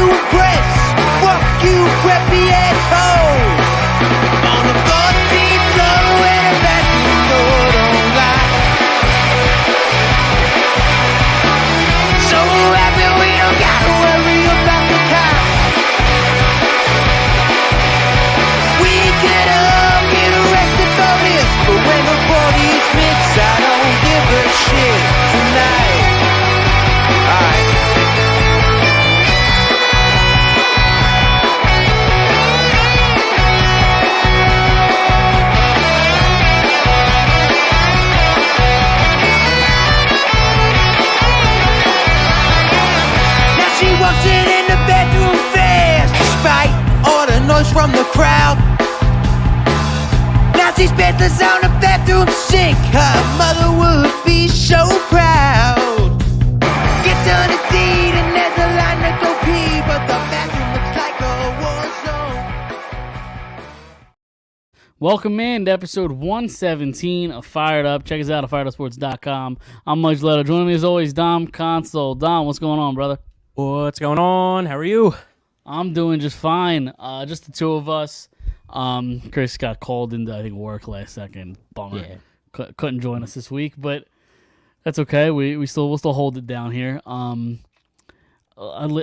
impress. Fuck you, preppy assholes. On the 14th floor in a bathroom door, don't lie. So happy we don't gotta worry about the cops. We could all get arrested for this, but when the body's mixed, I don't give a shit tonight. Alright. Now she walks in the bedroom fast, despite all the noise from the crowd. Now she's bedless on the bathroom sink. Her mother would be so proud. Get to the deed and there's a line to go pee, but the bathroom looks like a war zone. Welcome in to episode 117 of Phired Up. Check us out at firedupsports.com. I'm Mike Leto. Joining me as always, Dom Console. Dom, what's going on, brother? What's going on? How are you? I'm doing just fine. Just the two of us. Chris got called into, I think, work last second. Bummer. Yeah. Couldn't join us this week, but that's okay. We'll still hold it down here. I don't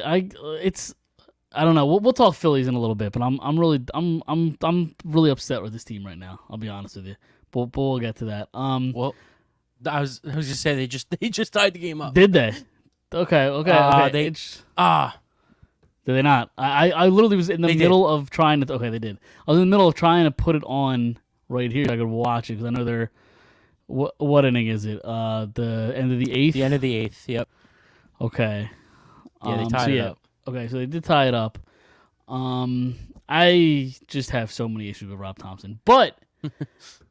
know. We'll talk Phillies in a little bit, but I'm really upset with this team right now. I'll be honest with you. But we'll get to that. Well, I was just saying they just tied the game up. Did they? Okay. Did Did they not? I literally was in the They middle of trying to. Okay, they did. I was in the middle of trying to put it on right here so I could watch it because I know they're. What inning is it? The end of the eighth. The end of the eighth. Yep. Okay. Yeah, they tied it up. Okay, so they did tie it up. I just have so many issues with Rob Thompson, but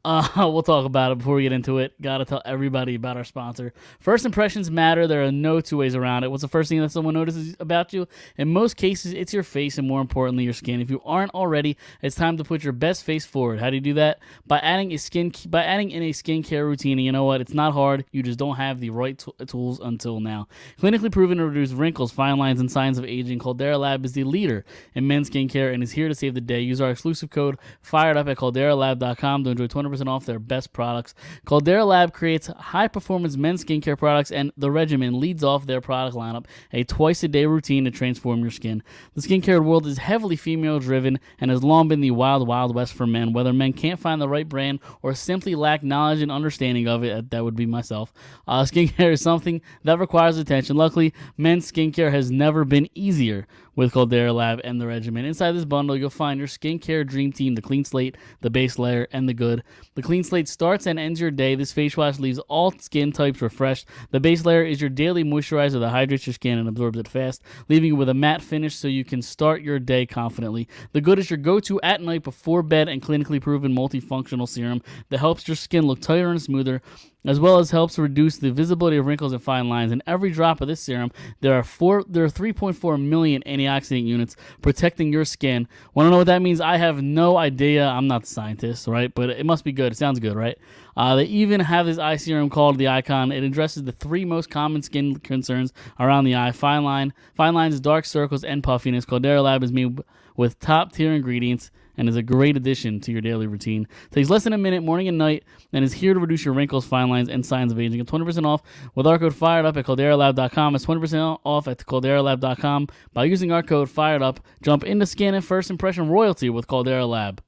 we'll talk about it before we get into it. Gotta tell everybody about our sponsor. First impressions matter. There are no two ways around it. What's the first thing that someone notices about you? In most cases, it's your face and more importantly, your skin. If you aren't already, it's time to put your best face forward. How do you do that? By adding in a skincare routine. And you know what? It's not hard. You just don't have the right tools until now. Clinically proven to reduce wrinkles, fine lines, and signs of aging, Caldera Lab is the leader in men's skincare and is here to save the day. Use our exclusive code FIREDUP at calderalab.com to enjoy 20% off their best products. Caldera Lab creates high-performance men's skincare products, and the regimen leads off their product lineup, a twice-a-day routine to transform your skin. The skincare world is heavily female-driven and has long been the wild, wild west for men. Whether men can't find the right brand or simply lack knowledge and understanding of it, that would be myself, skincare is something that requires attention. Luckily, men's skincare has never been easier with Caldera Lab and the regimen. Inside this bundle, you'll find your skincare dream team, the clean slate, the base layer, and the good. The clean slate starts and ends your day. This face wash leaves all skin types refreshed. The base layer is your daily moisturizer that hydrates your skin and absorbs it fast, leaving you with a matte finish so you can start your day confidently. The good is your go-to at night before bed and clinically proven multifunctional serum that helps your skin look tighter and smoother, as well as helps reduce the visibility of wrinkles and fine lines. In every drop of this serum, there are 3.4 million antioxidant units protecting your skin. Want to know what that means? I have no idea. I'm not a scientist, right? But it must be good. It sounds good, right? They even have this eye serum called the Icon. It addresses the three most common skin concerns around the eye: fine lines, dark circles, and puffiness. Caldera Lab is made with top-tier ingredients and is a great addition to your daily routine. Takes less than a minute, morning and night, and is here to reduce your wrinkles, fine lines, and signs of aging. Get 20% off with our code FIREDUP at calderalab.com. It's 20% off at calderalab.com. By using our code FIREDUP, jump into skin and first impression royalty with Caldera Lab.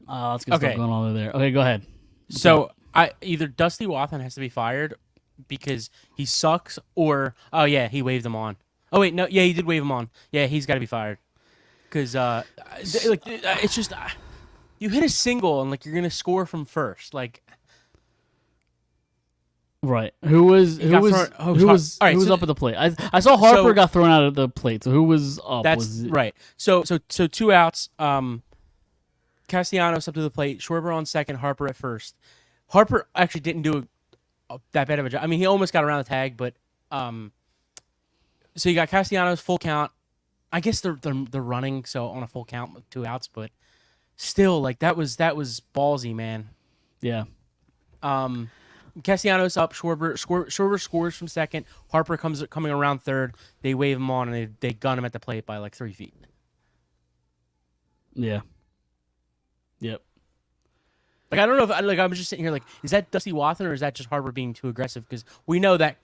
Let's get stuff going on over there. Okay, go ahead. So either Dusty Wathan has to be fired because he sucks, or he waved him on. Oh wait, no, he did wave him on. Yeah, he's got to be fired. Because it's just you hit a single and you're gonna score from first. Right. Who was up at the plate? I saw Harper got thrown out of the plate. So who was up? Right. So 2 outs. Castellanos up to the plate. Schwarber on second. Harper at first. Harper actually didn't do that bad of a job. I mean, he almost got around the tag, but so you got Castellanos full count. I guess they're running, so on a full count with 2 outs, but still, that was ballsy, man. Yeah. Castellanos up. Schwarber scores from second. Harper coming around third. They wave him on and they gun him at the plate by like 3 feet. Yeah. Yep. Like I don't know if like I'm just sitting here like, is that Dusty Wathan or is that just Harper being too aggressive? Because we know that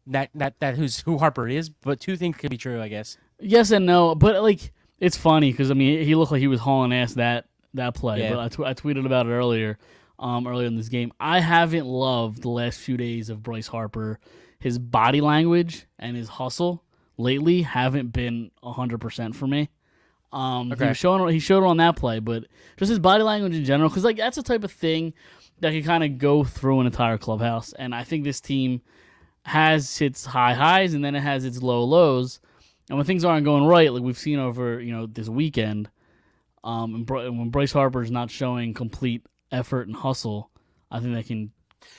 that who Harper is, but two things could be true, I guess. Yes and no, but like it's funny because I mean he looked like he was hauling ass that play. Yeah. But I tweeted about it earlier in this game. I haven't loved the last few days of Bryce Harper. His body language and his hustle lately haven't been 100% for me. Okay. He showed it on that play, but just his body language in general, because like that's the type of thing that can kind of go through an entire clubhouse. And I think this team has its high highs and then it has its low lows. And when things aren't going right, like we've seen over this weekend, and when Bryce Harper is not showing complete effort and hustle, I think that can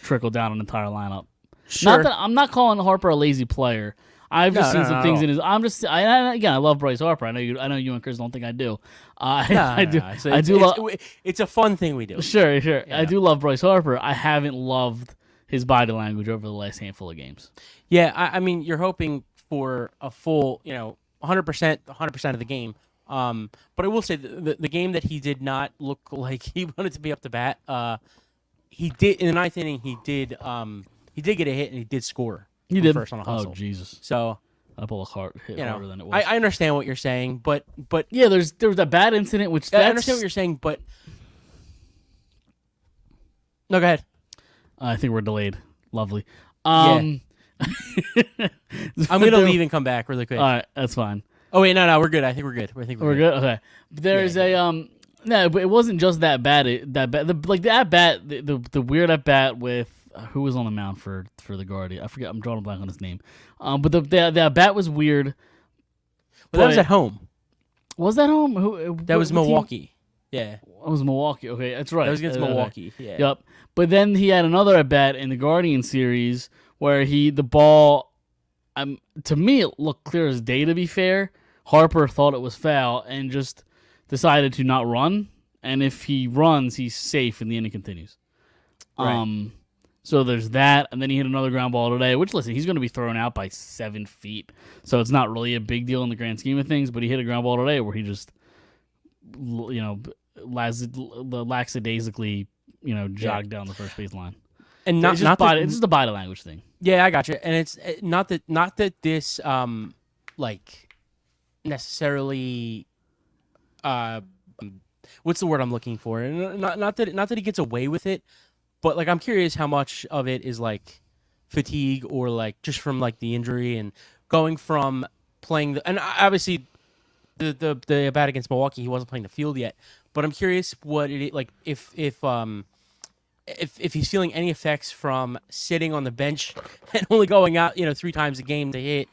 trickle down an entire lineup. Sure. Not that I'm not calling Harper a lazy player. I've just seen some things in his. I love Bryce Harper. I know you and Chris don't think I do. I do. It's a fun thing we do. Sure. Yeah. I do love Bryce Harper. I haven't loved his body language over the last handful of games. Yeah, I mean, you're hoping for a full, 100% of the game. But I will say the game that he did not look like he wanted to be up to bat. He did in the ninth inning. He did get a hit and he did score. He did first on a hustle. Oh Jesus! So that ball hit harder than it was. I understand what you're saying, but yeah, there was that bad incident, which I understand what you're saying, but no, go ahead. I think we're delayed. Lovely. I'm gonna leave and come back really quick. All right, that's fine. Oh wait, no, we're good. I think we're good. We're good. Okay. There's no, but it wasn't just that bad. The at bat, the weird at bat with. Who was on the mound for the Guardian? I forget. I'm drawing a blank on his name. But the bat was weird. But that was at home. Was that home? That was Milwaukee. Team? Yeah. It was Milwaukee. Okay, that's right. That was against Milwaukee. Yeah. Yep. But then he had another at bat in the Guardian series where the ball, to me, it looked clear as day. To be fair, Harper thought it was foul and just decided to not run. And if he runs, he's safe, and the inning continues. Right. So there's that, and then he hit another ground ball today, which, listen, he's going to be thrown out by 7 feet, so it's not really a big deal in the grand scheme of things, but he hit a ground ball today where he just, lackadaisically, jogged down the first base line. And it's just the body language thing. Yeah, I got you. And it's not that this, necessarily, what's the word I'm looking for? Not that he gets away with it. But like I'm curious how much of it is like fatigue or like just from like the injury and going from playing and obviously the bat against Milwaukee he wasn't playing the field yet. But I'm curious what it like if he's feeling any effects from sitting on the bench and only going out 3 times a game to hit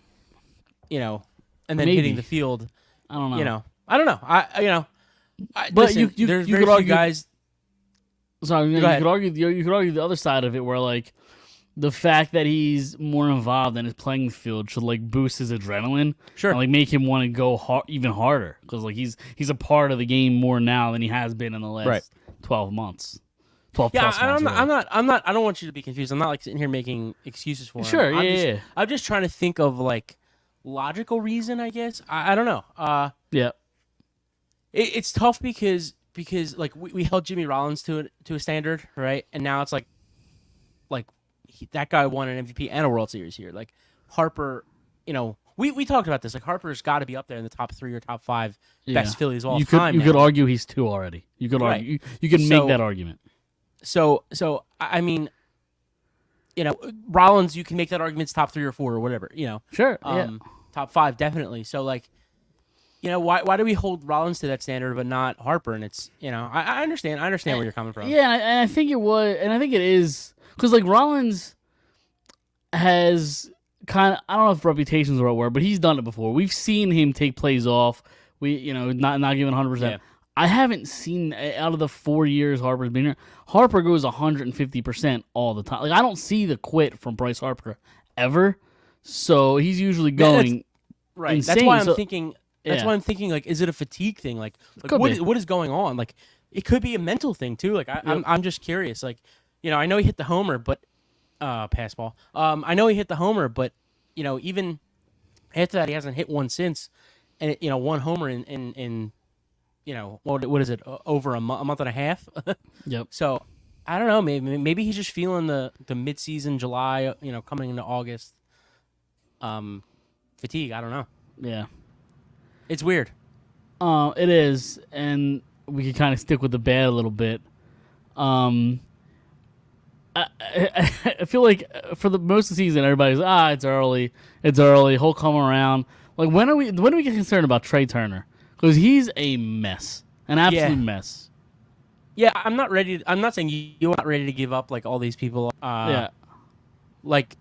and then hitting the field. I don't know. I don't know. But listen, there's very few guys. Sorry, you could argue the other side of it, where like the fact that he's more involved and is playing the field should like boost his adrenaline, sure, and like make him want to go even harder because like he's a part of the game more now than he has been in the last 12 months. 12 yeah, plus months. I'm not. I don't want you to be confused. I'm not like sitting here making excuses for him. Sure, I'm just trying to think of like logical reason. I guess I don't know. Yeah, it's tough because like we held Jimmy Rollins to a standard, right? And now it's like that guy won an MVP and a World Series here. Like Harper, we talked about this. Like Harper's got to be up there in the top 3 or top 5 best Phillies of all time. You could argue he's 2 already. You could argue. You can make that argument. So I mean, Rollins, you can make that argument. It's top 3 or 4 or whatever. Sure. Top 5 definitely. So like. Why do we hold Rollins to that standard but not Harper? And it's I understand where you're coming from. Yeah, and I think it was, and I think it is because like Rollins has kind of, I don't know if reputation is the right word, but he's done it before. We've seen him take plays off. We not giving 100%. Yeah. I haven't seen out of the 4 years Harper's been here. Harper goes 150% all the time. Like I don't see the quit from Bryce Harper ever. So he's usually going right. insane. That's why I'm thinking. That's why I'm thinking, like, is it a fatigue thing? Like what is going on? Like, it could be a mental thing too. Like, I'm just curious. Like, I know he hit the homer, but pass ball. I know he hit the homer, but even after that, he hasn't hit one since, and one homer in what is it, over a month and a half. Yep. So I don't know. Maybe he's just feeling the midseason July, coming into August, fatigue. I don't know. Yeah. It's weird. It is, and we can kind of stick with the bad a little bit. I feel like for the most of the season, everybody's it's early, he'll come around. Like when do we get concerned about Trey Turner? Because he's a mess, an absolute mess. Yeah, I'm not ready. I'm not saying you're not ready to give up like all these people. Like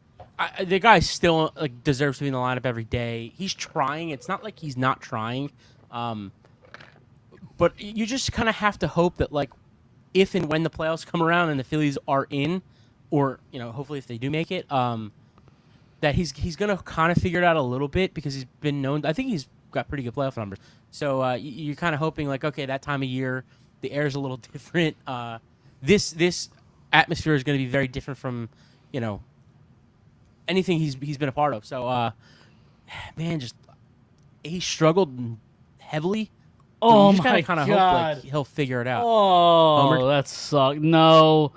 the guy still like deserves to be in the lineup every day. He's trying. It's not like he's not trying. But you just kind of have to hope that like if and when the playoffs come around and the Phillies are in, or hopefully if they do make it, that he's gonna kind of figure it out a little bit because he's been known. I think he's got pretty good playoff numbers. So you're kind of hoping like, okay, that time of year the air is a little different. This atmosphere is going to be very different from anything he's been a part of. So man, just he struggled heavily. Oh you just my kind of God. hope like he'll figure it out. Oh, Homer? that sucked. No,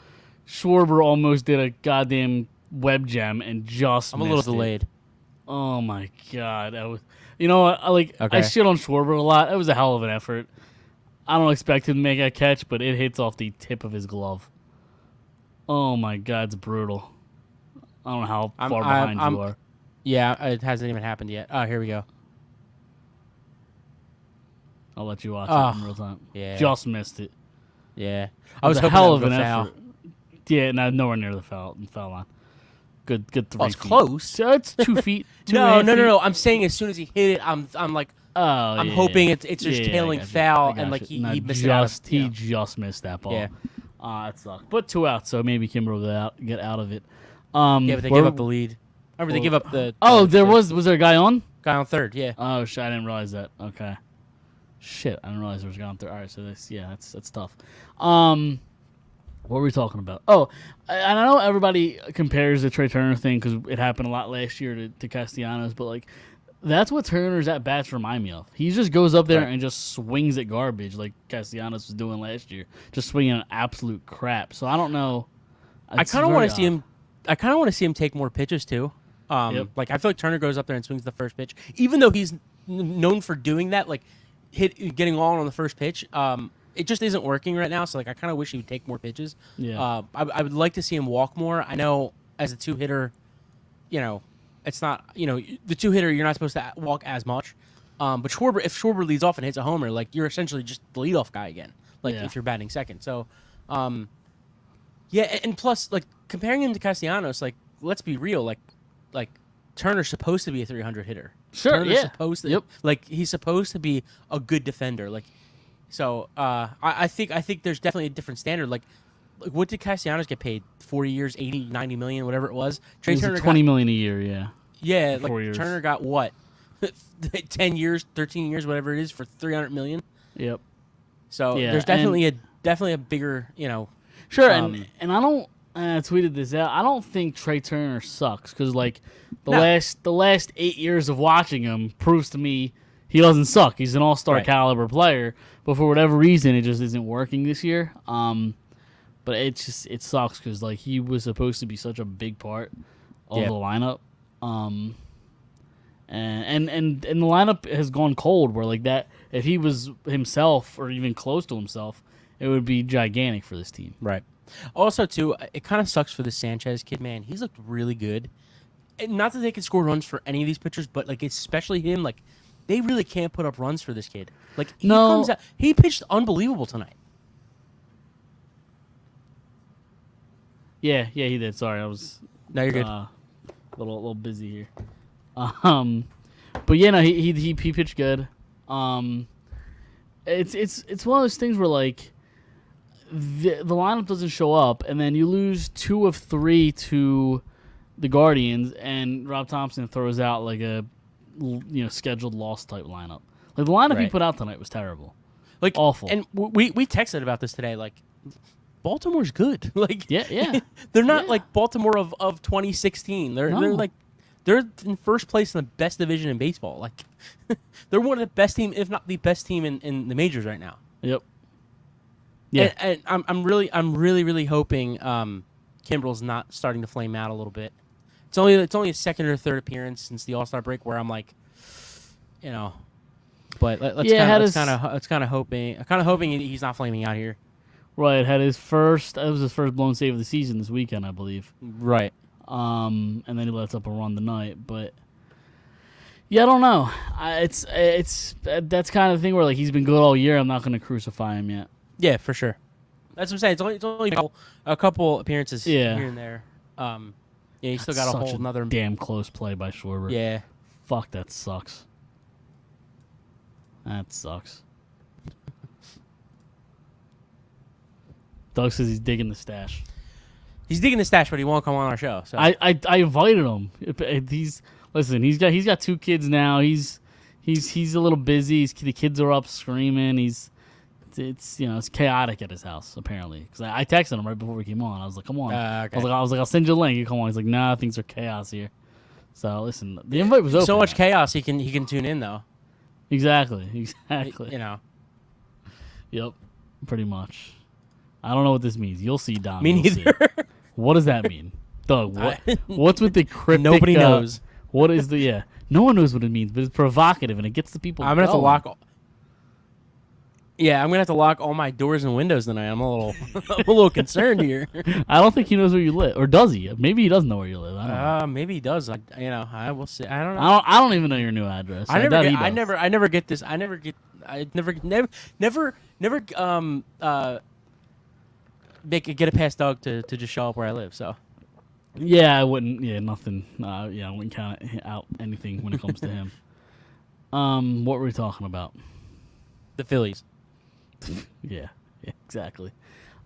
Schwarber almost did a goddamn web gem and just I'm a little missed it. delayed. Oh my God, that was. You know what? I Okay. shit on Schwarber a lot. It was a hell of an effort. I don't expect him to make that catch, but it hits off the tip of his glove. Oh my God, it's brutal. I don't know how far behind you are. Yeah, it hasn't even happened yet. Oh, here we go. I'll let you watch it in real time. Yeah. Just missed it. Yeah, I was a hoping hell that of would an go foul. effort. Yeah, nowhere near the foul line. Good 3 Oh, it's feet. close. So it's 2 feet. No. I'm saying as soon as he hit it, I'm like, I'm hoping it's just tailing foul and like he missed it out. He just missed that ball. Yeah. That sucked. But 2 outs, so maybe Kimber will get out of it. Yeah, but they give up the lead. Remember, they give up the. Was there a guy on? Guy on third? Yeah. Oh shit! I didn't realize that. Okay. Shit, I didn't realize there was a guy on third. All right, so that's tough. What were we talking about? Oh, and I know everybody compares the Trey Turner thing because it happened a lot last year to Castellanos, but like that's what Turner's at bats remind me of. He just goes up there and just swings at garbage like Castellanos was doing last year, just swinging at absolute crap. So I don't know. I kind of want to see him. I kind of want to see him take more pitches too. Like I feel like Turner goes up there and swings the first pitch, even though he's known for doing that, like getting on the first pitch. It just isn't working right now. So like I kind of wish he would take more pitches. Yeah. I would like to see him walk more. I know as a 2-hitter, it's not the 2-hitter you're not supposed to walk as much. But Schwarber, if Schwarber leads off and hits a homer, like you're essentially just the leadoff guy again. Like if you're batting second. So, yeah, and plus like comparing him to Castellanos, like let's be real, like Turner's supposed to be a 300 hitter. Sure, Turner's yeah. supposed to, like he's supposed to be a good defender. Like, so I think there's definitely a different standard. Like what did Castellanos get paid? 4 years, 80, 90 million, whatever it was. Trey Turner $20 million a year. Yeah. Yeah, 4 like years. Turner got what? 10 years, 13 years, whatever it is, for 300 million. Yep. So Yeah, there's definitely a bigger, Sure, and I don't. I tweeted this out. I don't think Trey Turner sucks because like the last 8 years of watching him proves to me he doesn't suck. He's an all-star caliber player, but for whatever reason it just isn't working this year. But it sucks because like he was supposed to be such a big part of the lineup. And the lineup has gone cold where like that if he was himself or even close to himself, it would be gigantic for this team. Right. Also, too, it kind of sucks for the Sanchez kid, man. He's looked really good. And not that they can score runs for any of these pitchers, but like especially him, like they really can't put up runs for this kid. Like he pitched unbelievable tonight. Yeah, he did. Sorry, I was. No, you're good. Little busy here. But yeah, no, he pitched good. It's one of those things where like the lineup doesn't show up, and then you lose 2 of 3 to the Guardians, and Rob Thompson throws out like a scheduled loss type lineup. Like the lineup he put out tonight was terrible, like awful. And we texted about this today. Like Baltimore's good. Like, Yeah. they're not Yeah. like Baltimore of 2016. They're No. they're in first place in the best division in baseball. Like, they're one of the best team, if not the best team in the majors right now. Yep. Yeah. And I'm really hoping Kimbrel's not starting to flame out a little bit. It's only a second or third appearance since the All-Star break where I'm like, you know, but let's kind of hoping he's not flaming out here. Right. Had his first. That was his first blown save of the season this weekend, I believe. Right. And then he lets up a run tonight, but yeah, I don't know. It's that's kind of the thing where like he's been good all year. I'm not going to crucify him yet. Yeah, for sure. That's what I'm saying. It's only a couple appearances here and there. Yeah, you still got a whole another damn close play by Schwarber. Yeah. Fuck, that sucks. That sucks. Doug says he's digging the stash. He's digging the stash, but he won't come on our show. So I invited him. He's got 2 kids now. He's a little busy. The kids are up screaming. It's chaotic at his house apparently. Because I texted him right before we came on. I was like, come on. Okay. I was like, I'll send you a link. You come on. He's like, nah, things are chaos here. So listen, the invite was open. So much chaos. He can tune in though. Exactly. You know. Yep. Pretty much. I don't know what this means. You'll see, Dom. Me neither. What does that mean, Doug? What's with the cryptic? Nobody knows. What is the No one knows what it means, but it's provocative and it gets the people. I'm gonna have to lock. Yeah, I'm gonna have to lock all my doors and windows tonight. I'm a little concerned here. I don't think he knows where you live, or does he? Maybe he doesn't know where you live. I don't know. Maybe he does. I will see. I don't know. I don't even know your new address. I never get this. I never get it past Doug to just show up where I live. So. Yeah, I wouldn't. Yeah, nothing. I wouldn't count out anything when it comes to him. What were we talking about? The Phillies. Yeah, exactly.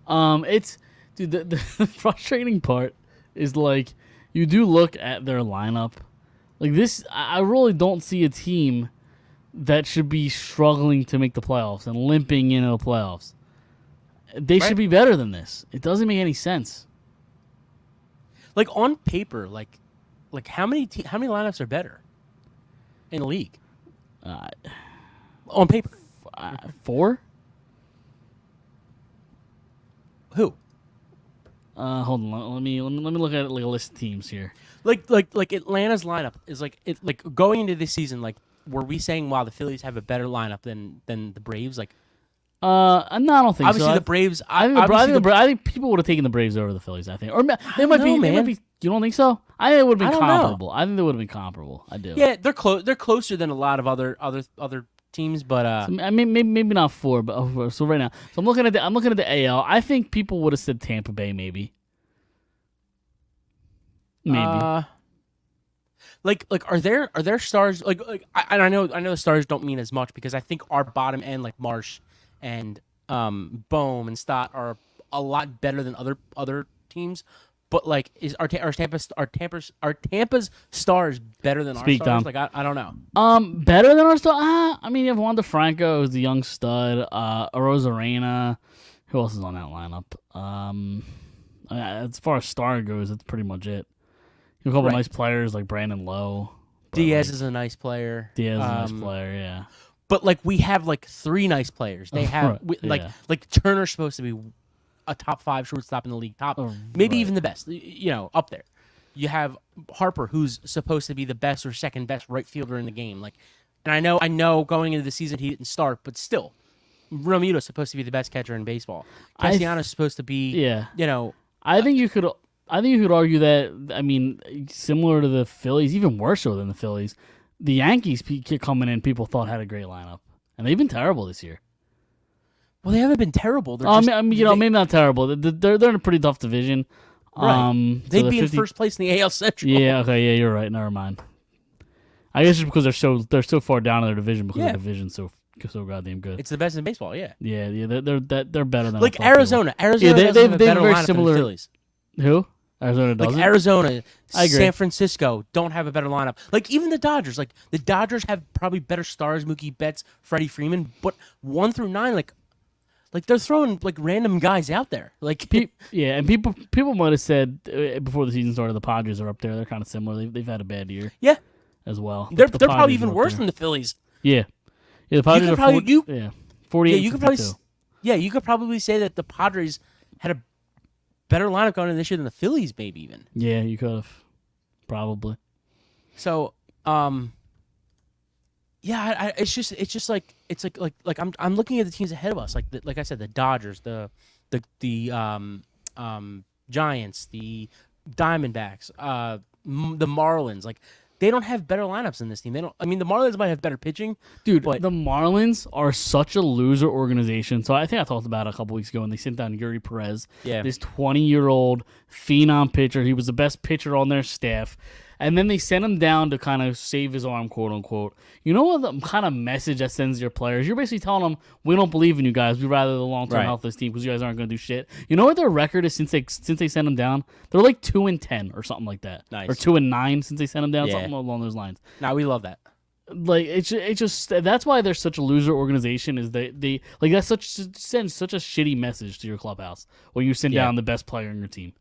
It's dude. The frustrating part is like you do look at their lineup. Like this, I really don't see a team that should be struggling to make the playoffs and limping into the playoffs. They should be better than this. It doesn't make any sense. Like on paper, like how many lineups are better in the league? On paper, 4. Who? Hold on. Let me look at like a list of teams here. Like Atlanta's lineup is like going into this season. Like, were we saying, wow, the Phillies have a better lineup than the Braves? Like, no, I don't think obviously so. the Braves. I think people would have taken the Braves over the Phillies. I think, or they might be. You don't think so? I think it would have been comparable. I think they would have been comparable. I do. Yeah, they're close. They're closer than a lot of other teams, but I mean, maybe not 4. But so right now, so I'm looking at the AL. I think people would have said Tampa Bay, maybe. Like are there stars like I know the stars don't mean as much because I think our bottom end like Marsh and Bohm and Stott are a lot better than other teams. But like, are Tampa's stars better than our stars? Dom. Like I don't know. Better than our stars? I mean, you have Wander Franco, who's the young stud. Arozarena. Who else is on that lineup? As far as star goes, that's pretty much it. You have a couple nice players like Brandon Lowe. Diaz is a nice player. Yeah. But like we have like 3 nice players. They have like Turner's supposed to be a top 5 shortstop in the league, maybe even the best, up there. You have Harper, who's supposed to be the best or second best right fielder in the game. Like, and I know going into the season he didn't start, but still, Realmuto's supposed to be the best catcher in baseball. Castellanos supposed to be, I think you could argue that. I mean, similar to the Phillies, even worse so than the Phillies. The Yankees coming in, people thought had a great lineup, and they've been terrible this year. Well, they haven't been terrible. Maybe not terrible. They're in a pretty tough division. Right. They'd be in first place in the AL Central. Yeah. Okay. Yeah, you're right. Never mind. I guess just because they're so far down in their division because their division's so goddamn good. It's the best in baseball. Yeah. Yeah. They're better than like Arizona. Arizona they've have a better very lineup similar. than the Phillies. Who? Arizona doesn't. Like Arizona, I agree. San Francisco don't have a better lineup. Like even the Dodgers. Like the Dodgers have probably better stars, Mookie Betts, Freddie Freeman, but 1 through 9, like Like they're throwing like random guys out there. Like Yeah, and people might have said before the season started, the Padres are up there. They're kind of similar. They've had a bad year. Yeah, as well. they're The probably Padres even are up worse there. than the Phillies. Yeah, the Padres are probably- 48. you could probably you could probably say that the Padres had a better lineup going in this year than the Phillies, maybe even. Yeah, you could have probably. So, yeah, it's just like I'm looking at the teams ahead of us, like I said, the Dodgers, the Giants, the Diamondbacks, the Marlins. Like they don't have better lineups than this team. They don't. I mean, the Marlins might have better pitching, Dude, but the Marlins are such a loser organization. So I think I talked about it a couple weeks ago when they sent down Yuri Perez, Yeah. this 20-year-old phenom pitcher. He was the best pitcher on their staff. And then they sent him down to kind of save his arm, quote unquote. You know what the kind of message that sends your players? You're basically telling them, we don't believe in you guys. We'd rather the long-term Right. health of this team because you guys aren't going to do shit. You know what their record is since they sent him down? They're like 2-10 or something like that. Nice. Or 2-9 since they sent him down, Yeah. something along those lines. now we love that. Like it's just that's why they're such a loser organization. Is they like that sends such a shitty message to your clubhouse when you send Yeah. down the best player in your team,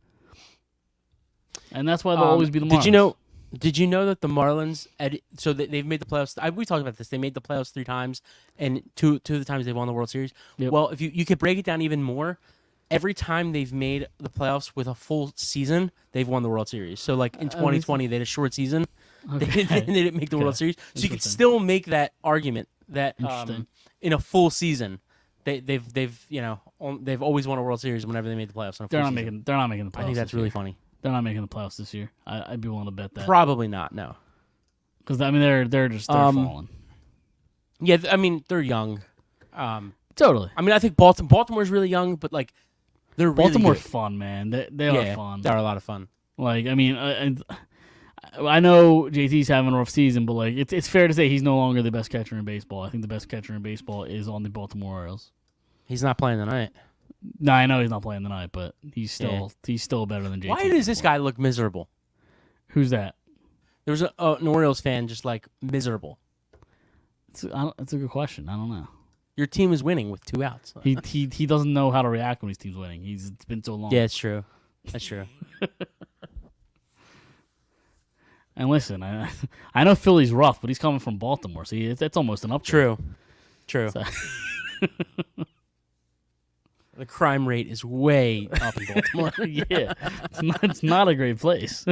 and that's why they'll always be the Marlins. Did you know that the Marlins? They've made the playoffs. We talked about this. They made the playoffs 3 times, and two of the times they won the World Series. Yep. Well, if you could break it down even more, every time they've made the playoffs with a full season, they've won the World Series. So like in 2020, they had a short season. Okay. They didn't make the World Series, so you could Interesting. still make that argument that Interesting. in a full season, they've always won a World Series whenever they made the playoffs. On a full They're not season. making the playoffs. I think that's this really year. funny. They're not making the playoffs this year. I'd be willing to bet that Probably not. No. because I mean they're falling. Yeah, I mean they're young. Totally. I mean I think Baltimore's really young, but like they're really Baltimore's good. fun, man. They are fun. They're a lot of fun. Like I mean, I know JT's having a rough season, but like it's fair to say he's no longer the best catcher in baseball. I think the best catcher in baseball is on the Baltimore Orioles. He's not playing tonight. No, I know he's not playing tonight, but he's still better than JT. Why does this guy look miserable? Who's that? There was an Orioles fan just like miserable. It's a good question. I don't know. Your team is winning with 2 outs. He doesn't know how to react when his team's winning. It's been so long. Yeah, it's true. That's true. And listen, I know Philly's rough, but he's coming from Baltimore, so it's almost an upgrade. True. So- The crime rate is way up in Baltimore. Yeah, it's not a great place.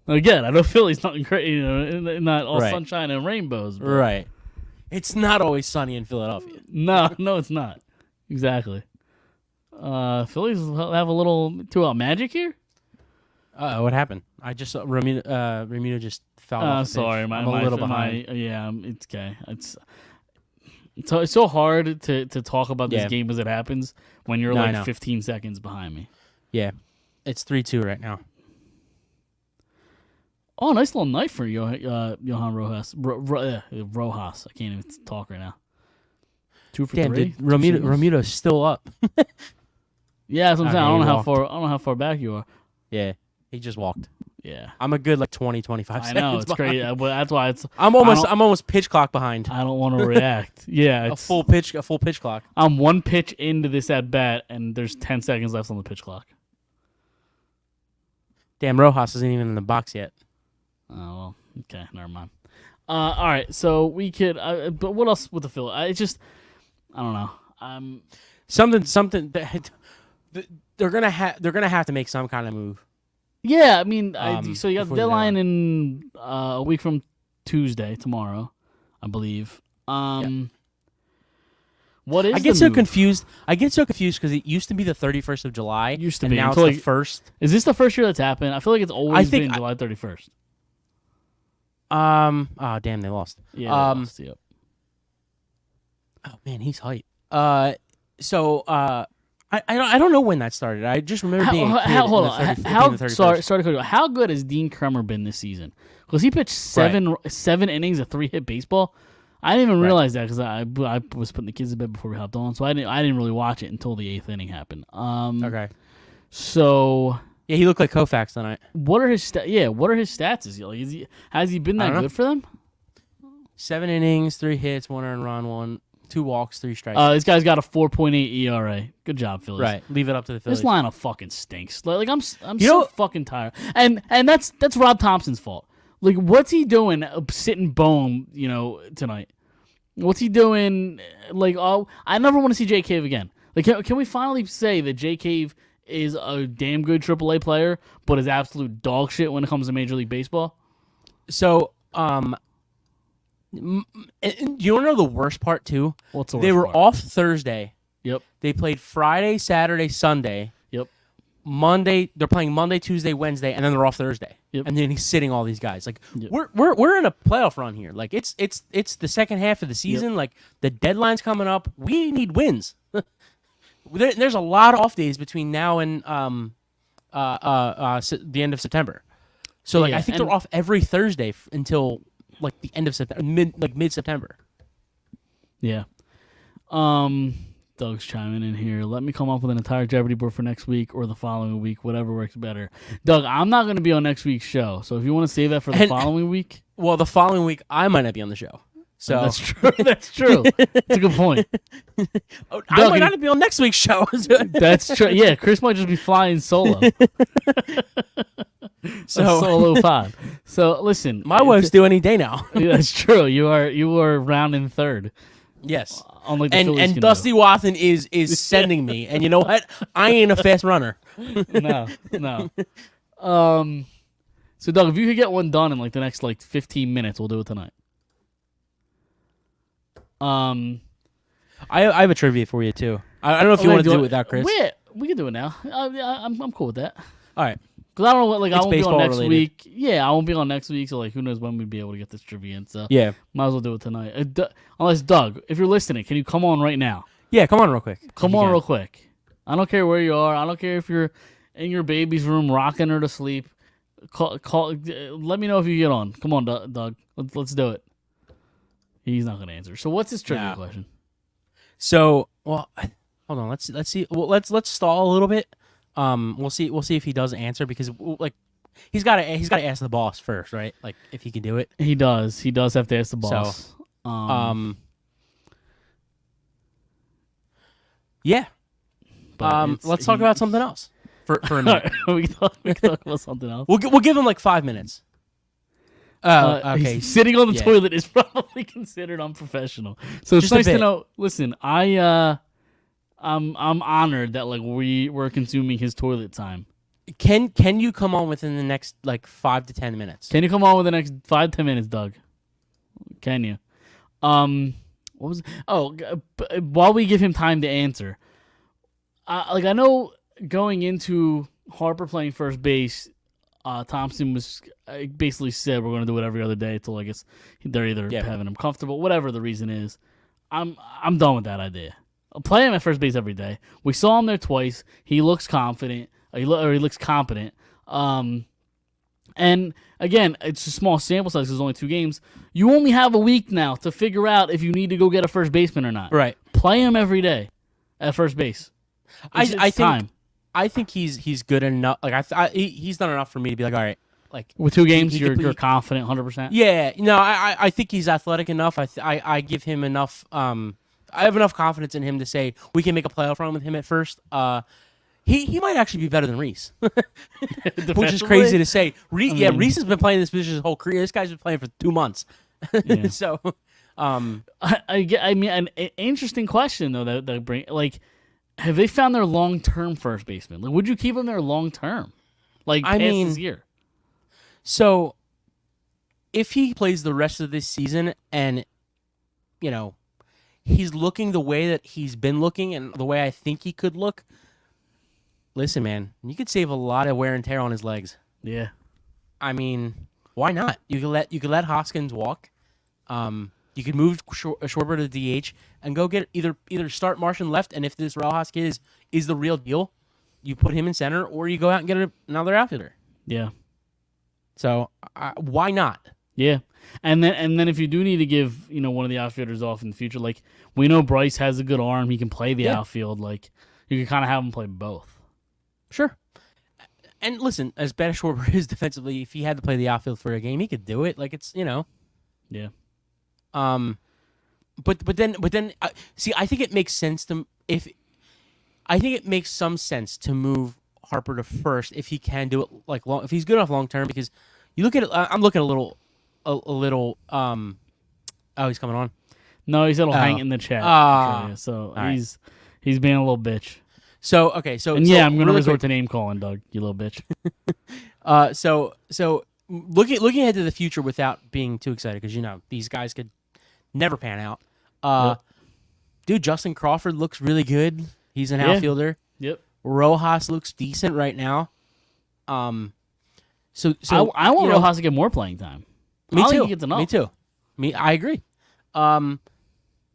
Again, I know Philly's not great, not all Right. sunshine and rainbows. But Right. It's not always sunny in Philadelphia. No, it's not. Exactly. Phillies have a little 2-out magic here. What happened? I just saw Remuno just fell off. the pitch. Sorry, I'm a little behind. It's okay. It's so hard to talk about this Yeah. game as it happens when you're No, I like know. 15 seconds behind me. Yeah, it's 3-2 right now. Oh, nice little knife for Johan Rojas. Rojas. I can't even talk right now. 2 for Damn, 3. dude, Remuno's still up. Yeah, that's what I'm saying. Okay, I don't he know walked. I don't know how far back you are. Yeah, he just walked. Yeah. I'm a good like 20, 25 I seconds. know, it's behind. crazy. But that's why I'm almost pitch clock behind. I don't want to react. Yeah, A full pitch clock. I'm 1 pitch into this at bat, and there's 10 seconds left on the pitch clock. Damn, Rojas isn't even in the box yet. Oh well, okay, never mind. All right, so we could. But what else with the Phillies? I don't know. Something that they're gonna have to make some kind of move. Yeah, I mean, so you got the before the deadline in a week from Tuesday, tomorrow, I believe. What is? I get the so move? confused. Because it used to be the 31st of July. Used to and be, now it's until, the first. Is this the first year that's happened? I feel like it's always think been July 31st. Oh damn, they lost. Yeah. they lost, yep. Oh man, he's hype. I don't know when that started. I just remember being a kid. Hold in on. the 30 being the 31st. Sorry to cut you off. How good has Dean Kremer been this season? Because he pitched seven innings of 3-hit baseball. I didn't even realize that because I was putting the kids to bed before we hopped on, so I didn't really watch it until the 8th inning happened. Okay. So Yeah, he looked like Koufax tonight. what are his stats? Has he been I that don't know. good for them? 7 innings, 3 hits, 1 earned run, 1 2 walks, 3 strikes. This guy's got a 4.8 ERA. Good job, Phillies. Right. Leave it up to the Phillies. This lineup fucking stinks. Like I'm so fucking tired. And that's Rob Thompson's fault. Like, what's he doing sitting bone, tonight? What's he doing? Like, I never want to see Jay Cave again. Like, can we finally say that Jay Cave is a damn good AAA player, but is absolute dog shit when it comes to Major League Baseball? So, and you want to know the worst part too? What's the worst They were part? off Thursday. Yep. They played Friday, Saturday, Sunday. Yep. Monday, they're playing Monday, Tuesday, Wednesday, and then they're off Thursday. Yep. And then he's sitting all these guys. Like, Yep. we're in a playoff run here. Like, it's the second half of the season. Yep. Like, the deadline's coming up. We need wins. There's a lot of off days between now and the end of September. So like, Yeah, I think and- they're off every Thursday until like the end of September, mid September. Yeah. Doug's chiming in here. Let me come up with an entire Jeopardy board for next week or the following week, whatever works better. Doug, I'm not going to be on next week's show, so if you want to save that for the following week. Well, the following week I might not be on the show. So That's true. That's true. That's a good point. I might not be on next week's show. That's true. Yeah, Chris might just be flying solo. So A solo pod. So listen, my wife's due any day now. That's true. You are rounding third. Yes. Unlike the Phillies And can Dusty Wathan is sending me. And you know what? I ain't a fast runner. do. No. So Doug, if you could get one done in like the next 15 minutes, we'll do it tonight. I have a trivia for you too. I don't know if you want to do it without Chris. We can do it now. I'm cool with that. All right. Because I don't know what, I It's won't be on baseball next related. week. Yeah, I won't be on next week, so who knows when we'd be able to get this trivia in. So Yeah. might as well do it tonight. Unless Doug, if you're listening, can you come on right now? Yeah, come on real quick. Come If you on can. real quick. I don't care where you are. I don't care if you're in your baby's room rocking her to sleep. Call. Let me know if you get on. Come on, Doug. Let's do it. He's not going to answer. So what's his trivia Nah. question? So, well, hold on. Let's see. Well, let's stall a little bit. We'll see if he does answer because he's got to ask the boss first, right? Like if he can do it. He does. He does have to ask the boss. Yeah. But Let's talk about something else for a minute. we can talk about something else. We'll give him like 5 minutes. Okay. Sitting on the Yeah. toilet is probably considered unprofessional. So it's Just a nice to bit. know. Listen, I'm honored that we're consuming his toilet time. Can you come on within the next 5 to 10 minutes? Can you come on with the next 5-10 minutes, Doug? Can you? What was? While we give him time to answer, I know going into Harper playing first base, Thompson was basically said we're going to do it every other day until I guess they're either having him comfortable, whatever the reason is. I'm done with that idea. I'll play him at first base every day. We saw him there twice. He looks confident. He looks competent. And again, it's a small sample size. There's only 2 games. You only have a week now to figure out if you need to go get a first baseman or not. Right. Play him every day at first base. It's time. I think he's good enough. He's done enough for me to be like, all right, With 2 games, he you're could- confident 100%. yeah. No, I think he's athletic enough. I give him enough. I have enough confidence in him to say we can make a playoff run with him at first. He might actually be better than Reese, which is crazy to say. Reese has been playing this position his whole career. This guy's been playing for 2 months. Yeah. So, I mean, an interesting question though that bring have they found their long-term first baseman? Would you keep him there long-term? Past this year? So, if he plays the rest of this season and, he's looking the way that he's been looking and the way I think he could look, listen, man, you could save a lot of wear and tear on his legs. Yeah. I mean, why not? You could let Hoskins walk. You could move Schwarber to DH and go get either start Martian left, and if this Rojas kid is the real deal, you put him in center, or you go out and get another outfielder. Yeah. So why not? Yeah. And then if you do need to give one of the outfielders off in the future, we know Bryce has a good arm, he can play the outfield. You can kind of have him play both. Sure. And listen, as bad as Schwarber is defensively, if he had to play the outfield for a game, he could do it. It's Yeah. but then see, I think it makes sense to I think it makes some sense to move Harper to first if he can do it like long, if he's good enough long term, because you look at it, I'm looking a little oh, he's coming on. No, he said he'll hang in the chat. So he's being a little bitch. So okay, so And so yeah, I'm gonna really resort quick, to name calling, Doug. You little bitch. So looking ahead to the future without being too excited, because these guys could never pan out. Yep. Dude, Justin Crawford looks really good. He's an Yeah. outfielder. Yep. Rojas looks decent right now. So I want Rojas to get more playing time. Me I don't too. think he gets enough. Me too. I agree.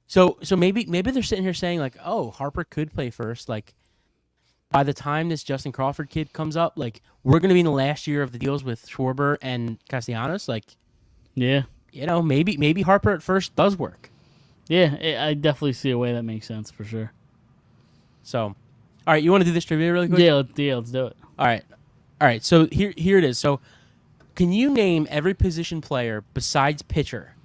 So maybe they're sitting here saying like, oh, Harper could play first. Like, by the time this Justin Crawford kid comes up, like, we're gonna be in the last year of the deals with Schwarber and Castellanos. Like, Yeah. maybe Harper at first does work. Yeah, I definitely see a way that makes sense for sure. So, all right, you want to do this trivia really quick? Yeah, let's do it. All right. So here it is. So, can you name every position player besides pitcher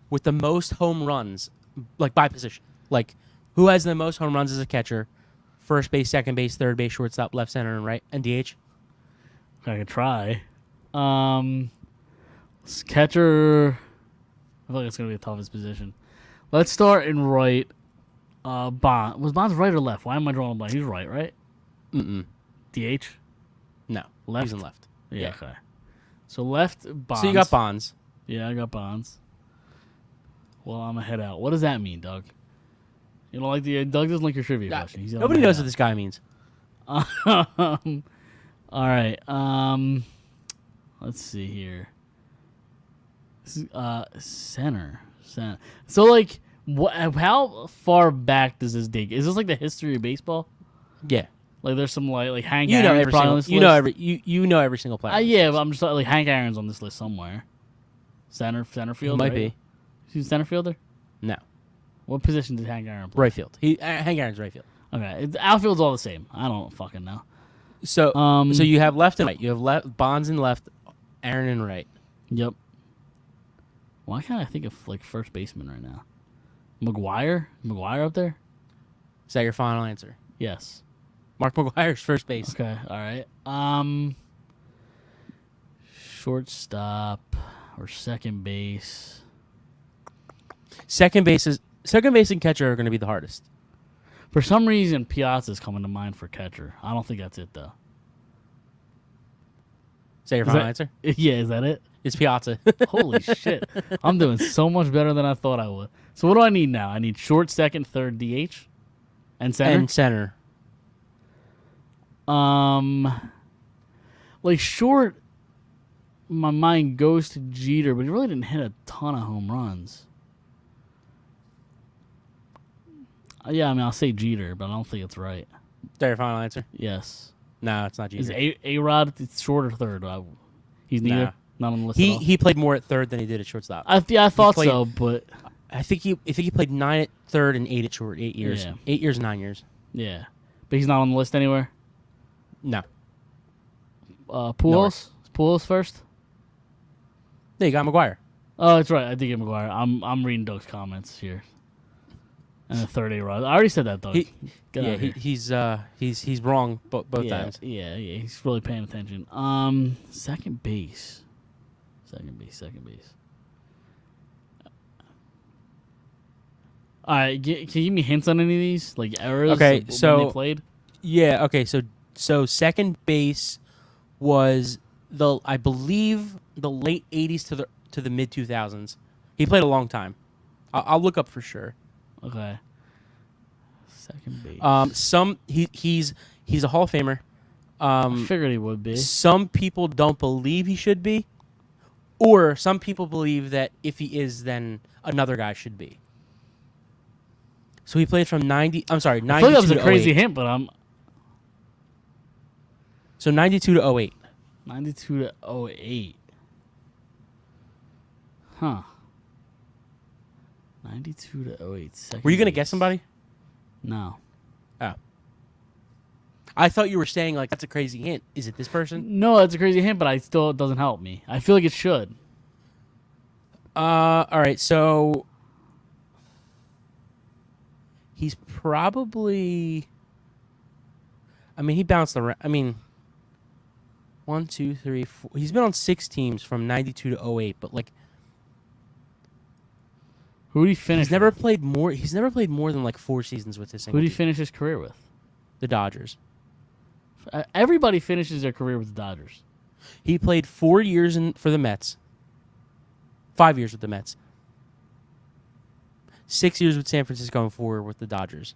with the most home runs, like by position? Like, who has the most home runs as a catcher? First base, second base, third base, shortstop, left center, and right, and DH. I could try. Catcher. I feel like it's gonna be the toughest position. Let's start in right. Bond. Was Bonds right or left? Why am I drawing a blank? He's right? Mm-mm. DH? No, Left? He's in left. Yeah, okay. So left, Bonds. So you got Bonds. Yeah, I got Bonds. Well, I'm a head out. What does that mean, Doug? You don't like Doug doesn't like your trivia question. He said, Nobody I'm a knows head what this guy means. out. All right. Let's see here. Center. So, like, how far back does this dig? Is this like the history of baseball? Yeah, Like, there's some like Hank you know Aaron's every probably on single. this You list? know every single player. Yeah, but I'm just like Hank Aaron's on this list somewhere. Center He field. might right? be. He's a center fielder. No, What position did Hank Aaron play? right field. Hank Aaron's right field. Okay, outfield's all the same. I don't fucking know. So Um, so you have left and right. You have Bonds in left, Aaron in right. Yep. Why can't I think of like first baseman right now? McGuire up there? Is that your final answer? Yes. Mark McGuire's first base. Okay. All right. Shortstop or second base. Second base and catcher are going to be the hardest. For some reason, Piazza's coming to mind for catcher. I don't think that's it though. Is that your final answer? Yeah, is that it? It's Piazza. Holy shit. I'm doing so much better than I thought I would. So what do I need now? I need short, second, third, DH, and center. And center. Like short, my mind goes to Jeter, but he really didn't hit a ton of home runs. Yeah, I mean, I'll say Jeter, but I don't think it's right. Is that your final answer? Yes. No, it's not Is Jeter. A-Rod it's short or third? He's neither. Nah. Not on the list at all. He played more at third than he did at shortstop. I thought played- so, but I think he played 9 at third and 8 at short. 8 years. Yeah. 8 years, 9 years. yeah. But he's not on the list anywhere. No. Pujols? Is Pujols first? There you got McGuire. Oh, that's right. I did get McGuire. I'm reading Doug's comments here. And the third A-Rod. I already said that, Doug. Get out of here. He's wrong both times. Yeah. He's really paying attention. Second base. Second base. All right, can you give me hints on any of these, like errors? Okay, when so- they played. Yeah. Okay. So second base was I believe the late 80s to the mid 2000s. He played a long time. I'll look up for sure. Okay. Second base. He's a Hall of Famer. I figured he would be. Some people don't believe he should be, or some people believe that if he is, then another guy should be. So he played from 90. I'm sorry, 92 I feel like that was a to crazy 08. hint, but I'm So 92 to 08. 92 to 08. Huh. 92 to 08. Second Were you gonna base. guess somebody? No. Oh. I thought you were saying like that's a crazy hint. Is it this person? No, that's a crazy hint, but it doesn't help me. I feel like it should. All right. So he's probably. I mean, he bounced around. I mean, 1, 2, 3, 4. He's been on 6 teams from '92 to '08, but like Who did he finish? he's never played more. He's never played more than like 4 seasons with his Who single did he team. finish his career with? The Dodgers. Everybody finishes their career with the Dodgers. He played 4 years for the Mets. 5 years with the Mets. 6 years with San Francisco and 4 with the Dodgers,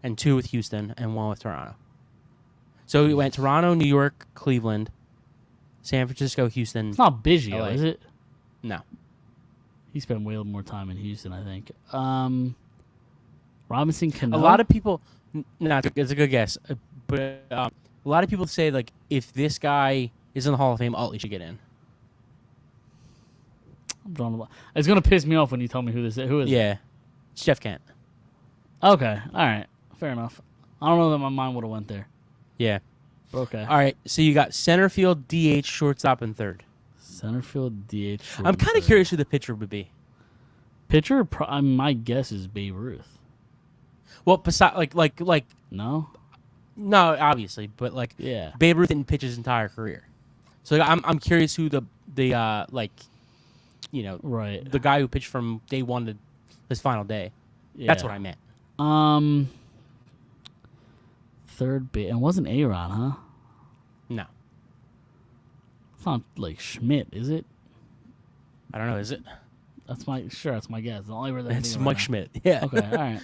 and 2 with Houston and 1 with Toronto. So he went Toronto, New York, Cleveland, San Francisco, Houston. It's not Biggio, LA. is it? No. He spent way more time in Houston, I think. Robinson Cano. A lot of people. No, it's a good guess, but a lot of people say like if this guy is in the Hall of Fame, Utley should get in. I'm drawing a lot. It's gonna piss me off when you tell me who this is. Who is it? Yeah, it's Jeff Kent. Okay, all right, fair enough. I don't know that my mind would have went there. Yeah. Okay. All right. So you got center field, DH, shortstop, and third. Center field, DH. I'm kind of curious who the pitcher would be. Pitcher, my guess is Babe Ruth. Well, besides like No. no, obviously, but like Yeah. Babe Ruth didn't pitch his entire career. So like, I'm curious who the like, you know, Right. the guy who pitched from day 1 to his final day. Yeah. That's what I meant. Third base. It wasn't A-Rod, huh? No, It's not like Schmidt, is it? I don't know. Is it? That's my guess. The only word that It's Mike Schmidt. Yeah. Okay, all right.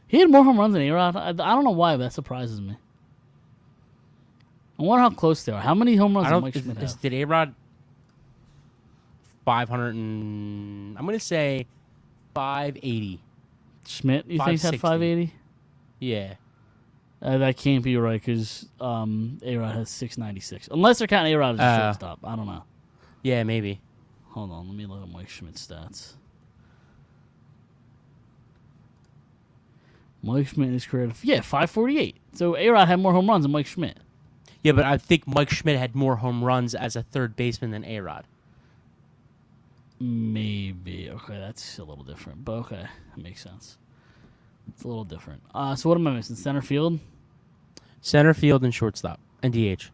He had more home runs than A-Rod. I don't know why, but that surprises me. I wonder how close they are. How many home runs I did don't. Mike Schmidt have? Did A-Rod 500 and I'm gonna say 580. Schmidt, you think he's had 560. 580? Yeah. That can't be right because A-Rod has 696. Unless they're counting A-Rod as a shortstop. I don't know. Yeah, maybe. Hold on, let me look at Mike Schmidt's stats. Mike Schmidt in his career, 548. So A-Rod had more home runs than Mike Schmidt. Yeah, but I think Mike Schmidt had more home runs as a third baseman than A-Rod. Maybe. Okay, that's a little different, but okay, that makes sense. It's a little different. So what am I missing? Center field? Center field and shortstop and DH.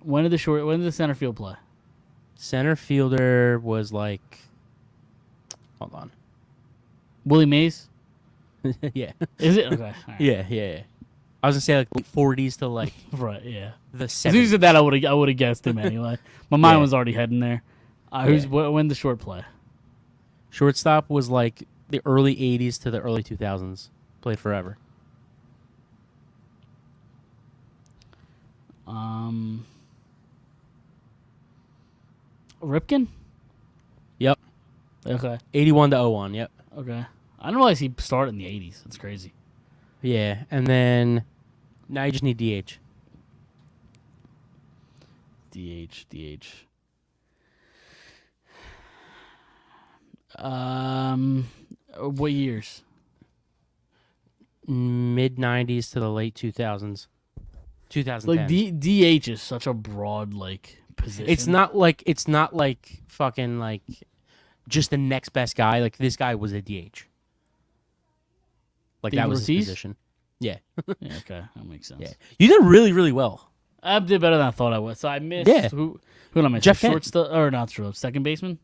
When did the center field play? Center fielder was like, hold on. Willie Mays? Yeah. Is it? Okay. All right. Yeah. I was gonna say like late 40s to like Right, yeah. the As soon as you 70s. said that, I would have guessed him anyway. My mind Yeah. was already heading there. When the short play? Shortstop was like the early 80s to the early 2000s. Played forever. Ripken? Yep. Okay. 81 to 01. Yep. Okay. I didn't realize he started in the 80s. That's crazy. Yeah, and then now you just need DH. DH. What years? Mid 90s to the late 2000s. 2010. Like DH is such a broad position. It's not like fucking like just the next best guy. Like this guy was a DH. Like David that was Ortiz? his position. Yeah. Yeah, okay, that makes sense. Yeah. You did really, really well. I did better than I thought I would. So I missed Yeah. who did I miss? Jeff Kent. Shortstop or not short, second baseman.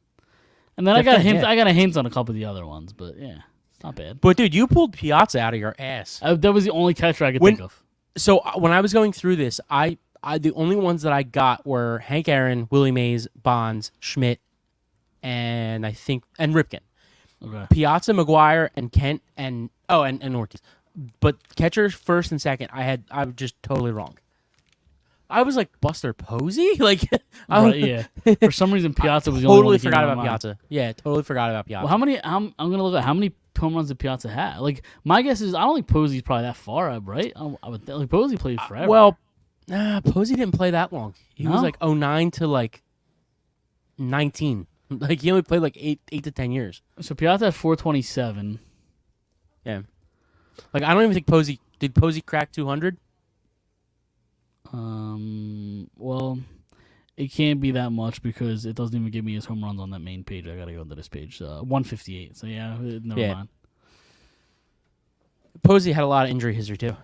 And then Jeff I got Kent, hints. yeah. I got a hint on a couple of the other ones, but yeah, it's not bad. But dude, you pulled Piazza out of your ass. That was the only catcher I could When- think of. So when I was going through this, I the only ones that I got were Hank Aaron, Willie Mays, Bonds, Schmidt, and I think Ripken. Okay. Piazza, McGuire, and Kent, and Ortiz. But catchers first and second, I was just totally wrong. I was like Buster Posey, like Right, yeah. For some reason, Piazza was the only one totally that came forgot to my about mind. Piazza. Yeah, totally forgot about Piazza. Well, I'm gonna look at how many home runs did Piazza have. Like my guess is I don't think Posey's probably that far up, right? I would think Posey played forever. Well, Posey didn't play that long. He was No? like 09 to like 19. Like he only played like 8 to 10 years. so Piazza had 427. Yeah. Like I don't even think Posey crack 200. Well, it can't be that much because it doesn't even give me his home runs on that main page. I gotta go to this page. 158. So yeah, never Yeah. mind. Posey had a lot of injury history too.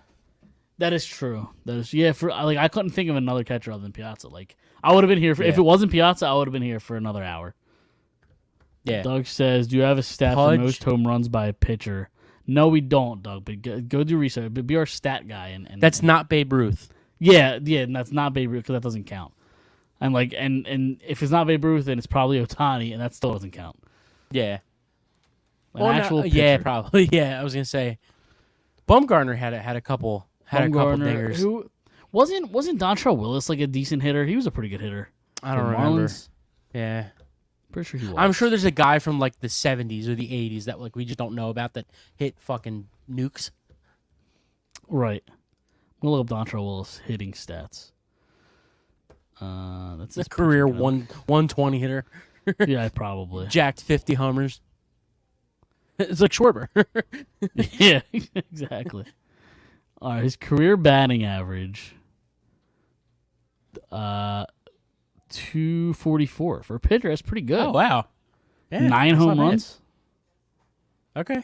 That is true. That is For like, I couldn't think of another catcher other than Piazza. Like, I would have been here if it wasn't Piazza. I would have been here for another hour. Yeah. Doug says, "Do you have a stat for most home runs by a pitcher?" No, we don't, Doug. But go do research. But be our stat guy. And That's not Babe Ruth. Yeah, and that's not Babe Ruth because that doesn't count. And like, and if it's not Babe Ruth, then it's probably Ohtani, and that still doesn't count. Yeah. Actual pitcher. Yeah, probably. Yeah, I was gonna say, Bumgarner had a couple dingers. Who wasn't Dontrell Willis like a decent hitter? He was a pretty good hitter. I don't For remember. Marlins? Yeah. Pretty sure he was. I'm sure there's a guy from like the 70s or the 80s that like we just don't know about that hit fucking nukes. Right. We'll look up Dontrell Willis hitting stats. That's His career 120 hitter. Yeah, probably. Jacked 50 homers. It's like Schwarber. Yeah, exactly. All right, his career batting average, 244 for a pitcher. That's pretty good. Oh wow. Yeah, 9 home runs. Okay.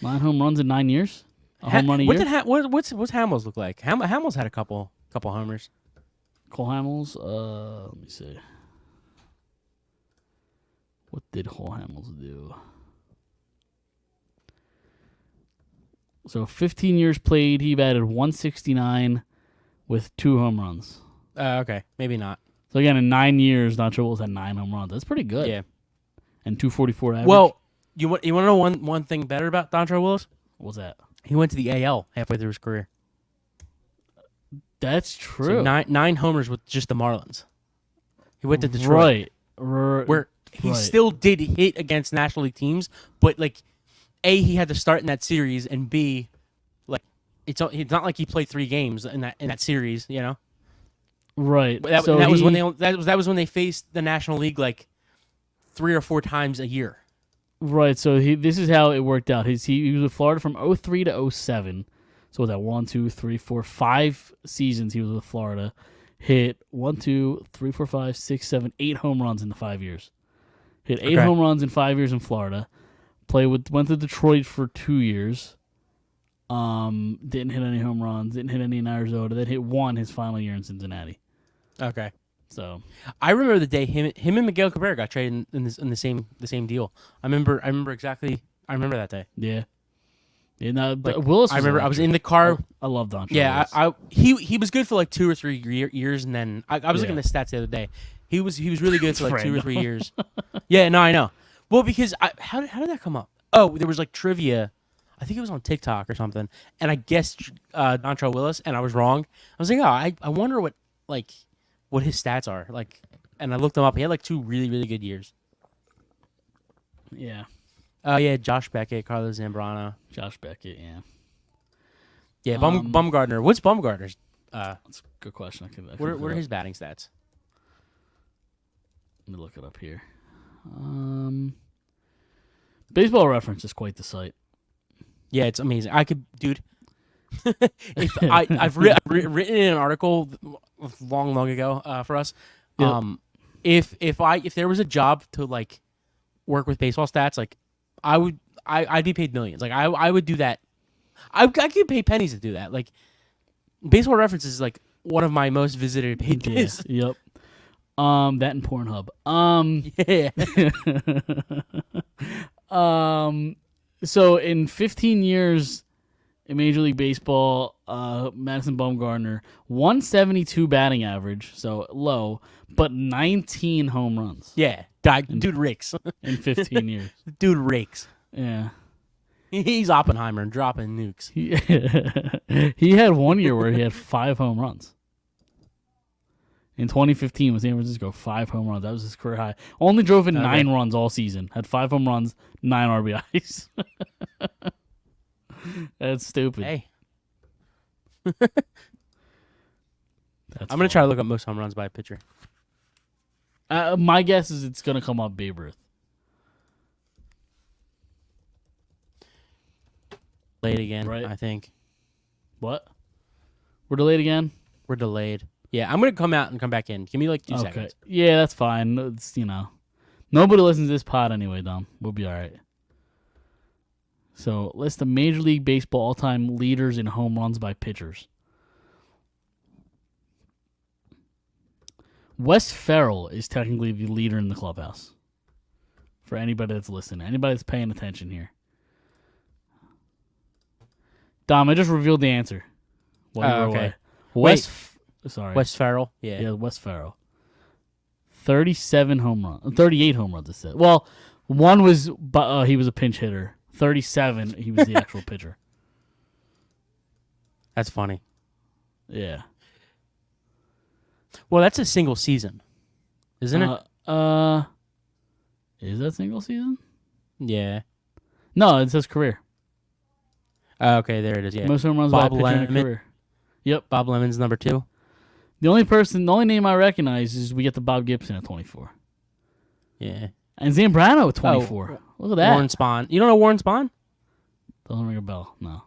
9 home runs in 9 years. A home run a what year. did what's Hamels look like? Hamels had a couple homers. Cole Hamels. Let me see. What did Cole Hamels do? So 15 years played. He batted 169 with 2 home runs. Okay, maybe not. So again, in 9 years, Dontrell Willis had 9 home runs. That's pretty good. Yeah. And 244 average. Well, you want to know one thing better about Dontrell Willis? What was that? He went to the AL halfway through his career. That's true. So nine homers with just the Marlins. He went to Detroit. Right. Where he still did hit against National League teams, but like A, he had to start in that series, and B, like it's not like he played 3 games in that series, you know. Right. That so was when they faced the National League like 3 or 4 times a year. Right. So this is how it worked out. He was with Florida from 03 to 07. So was that 1, 2, 3, 4, 5 seasons he was with Florida. Hit 1, 2, 3, 4, 5, 6, 7, 8 home runs in the 5 years. Hit 8 home runs in 5 years in Florida. Went to Detroit for 2 years. Didn't hit any home runs. Didn't hit any in Arizona. Then hit 1 his final year in Cincinnati. Okay. So I remember the day him and Miguel Cabrera got traded in the same deal. I remember exactly. I remember that day. yeah. And Willis. I remember I was in the car. I love Dontrell. Yeah, Willis. he was good for like 2 or 3 years, and then I was looking at the stats the other day. He was really good for like 2 or 3 years. Yeah, no, I know. Well, because how did that come up? Oh, there was like trivia. I think it was on TikTok or something, and I guessed Dontrell Willis, and I was wrong. I was like, oh, I wonder what his stats are like, and I looked him up. He had like 2 really, really good years. Yeah. Yeah, Josh Beckett, Carlos Zambrano. Josh Beckett, yeah. Yeah, Bumgarner. What's Bumgarner's? That's a good question. What are his batting stats? Let me look it up here. Baseball Reference is quite the site. Yeah, it's amazing. I could, dude. I've written in an article long ago for us. Yep. If there was a job to like work with baseball stats, like I'd be paid millions. Like I would do that. I could pay pennies to do that. Like Baseball Reference is like one of my most visited pages. Yeah, yep. That and Pornhub. Yeah. So in 15 years in Major League Baseball, Madison Bumgarner, 172 batting average, so low, but 19 home runs. Yeah. Dude rakes. In 15 years. Dude rakes. Yeah. He's Oppenheimer and dropping nukes. He had 1 year where he had 5 home runs. In 2015 with San Francisco, 5 home runs. That was his career high. Only drove in 9 runs all season. Had 5 home runs, 9 RBIs. That's stupid. Hey. I'm going to try to look up most home runs by a pitcher. My guess is it's going to come up Babe Ruth. Delayed again, right? I think. What? We're delayed again? We're delayed. Yeah, I'm going to come out and come back in. Give me like 2 seconds. Yeah, that's fine. It's, nobody listens to this pod anyway, Dom. We'll be all right. So list the Major League Baseball all-time leaders in home runs by pitchers. Wes Ferrell is technically the leader in the clubhouse. For anybody that's listening, anybody that's paying attention here. Dom, I just revealed the answer. While you were okay. away. Wait. Wes Ferrell. Yeah. Yeah, Wes Ferrell. 38 home runs. It said. Well, one was he was a pinch hitter. 37, he was the actual pitcher. That's funny. Yeah. Well, that's a single season, isn't it? Is that single season? Yeah. No, it says career. Okay, there it is. Yeah. Most home runs by a Bob pitcher in a Lemon. career. Yep. Bob Lemon's number 2. The only name I recognize is we get the Bob Gibson at 24. Yeah. And Zambrano at 24. Look at that. Warren Spahn. You don't know Warren Spahn? Doesn't ring a bell. No.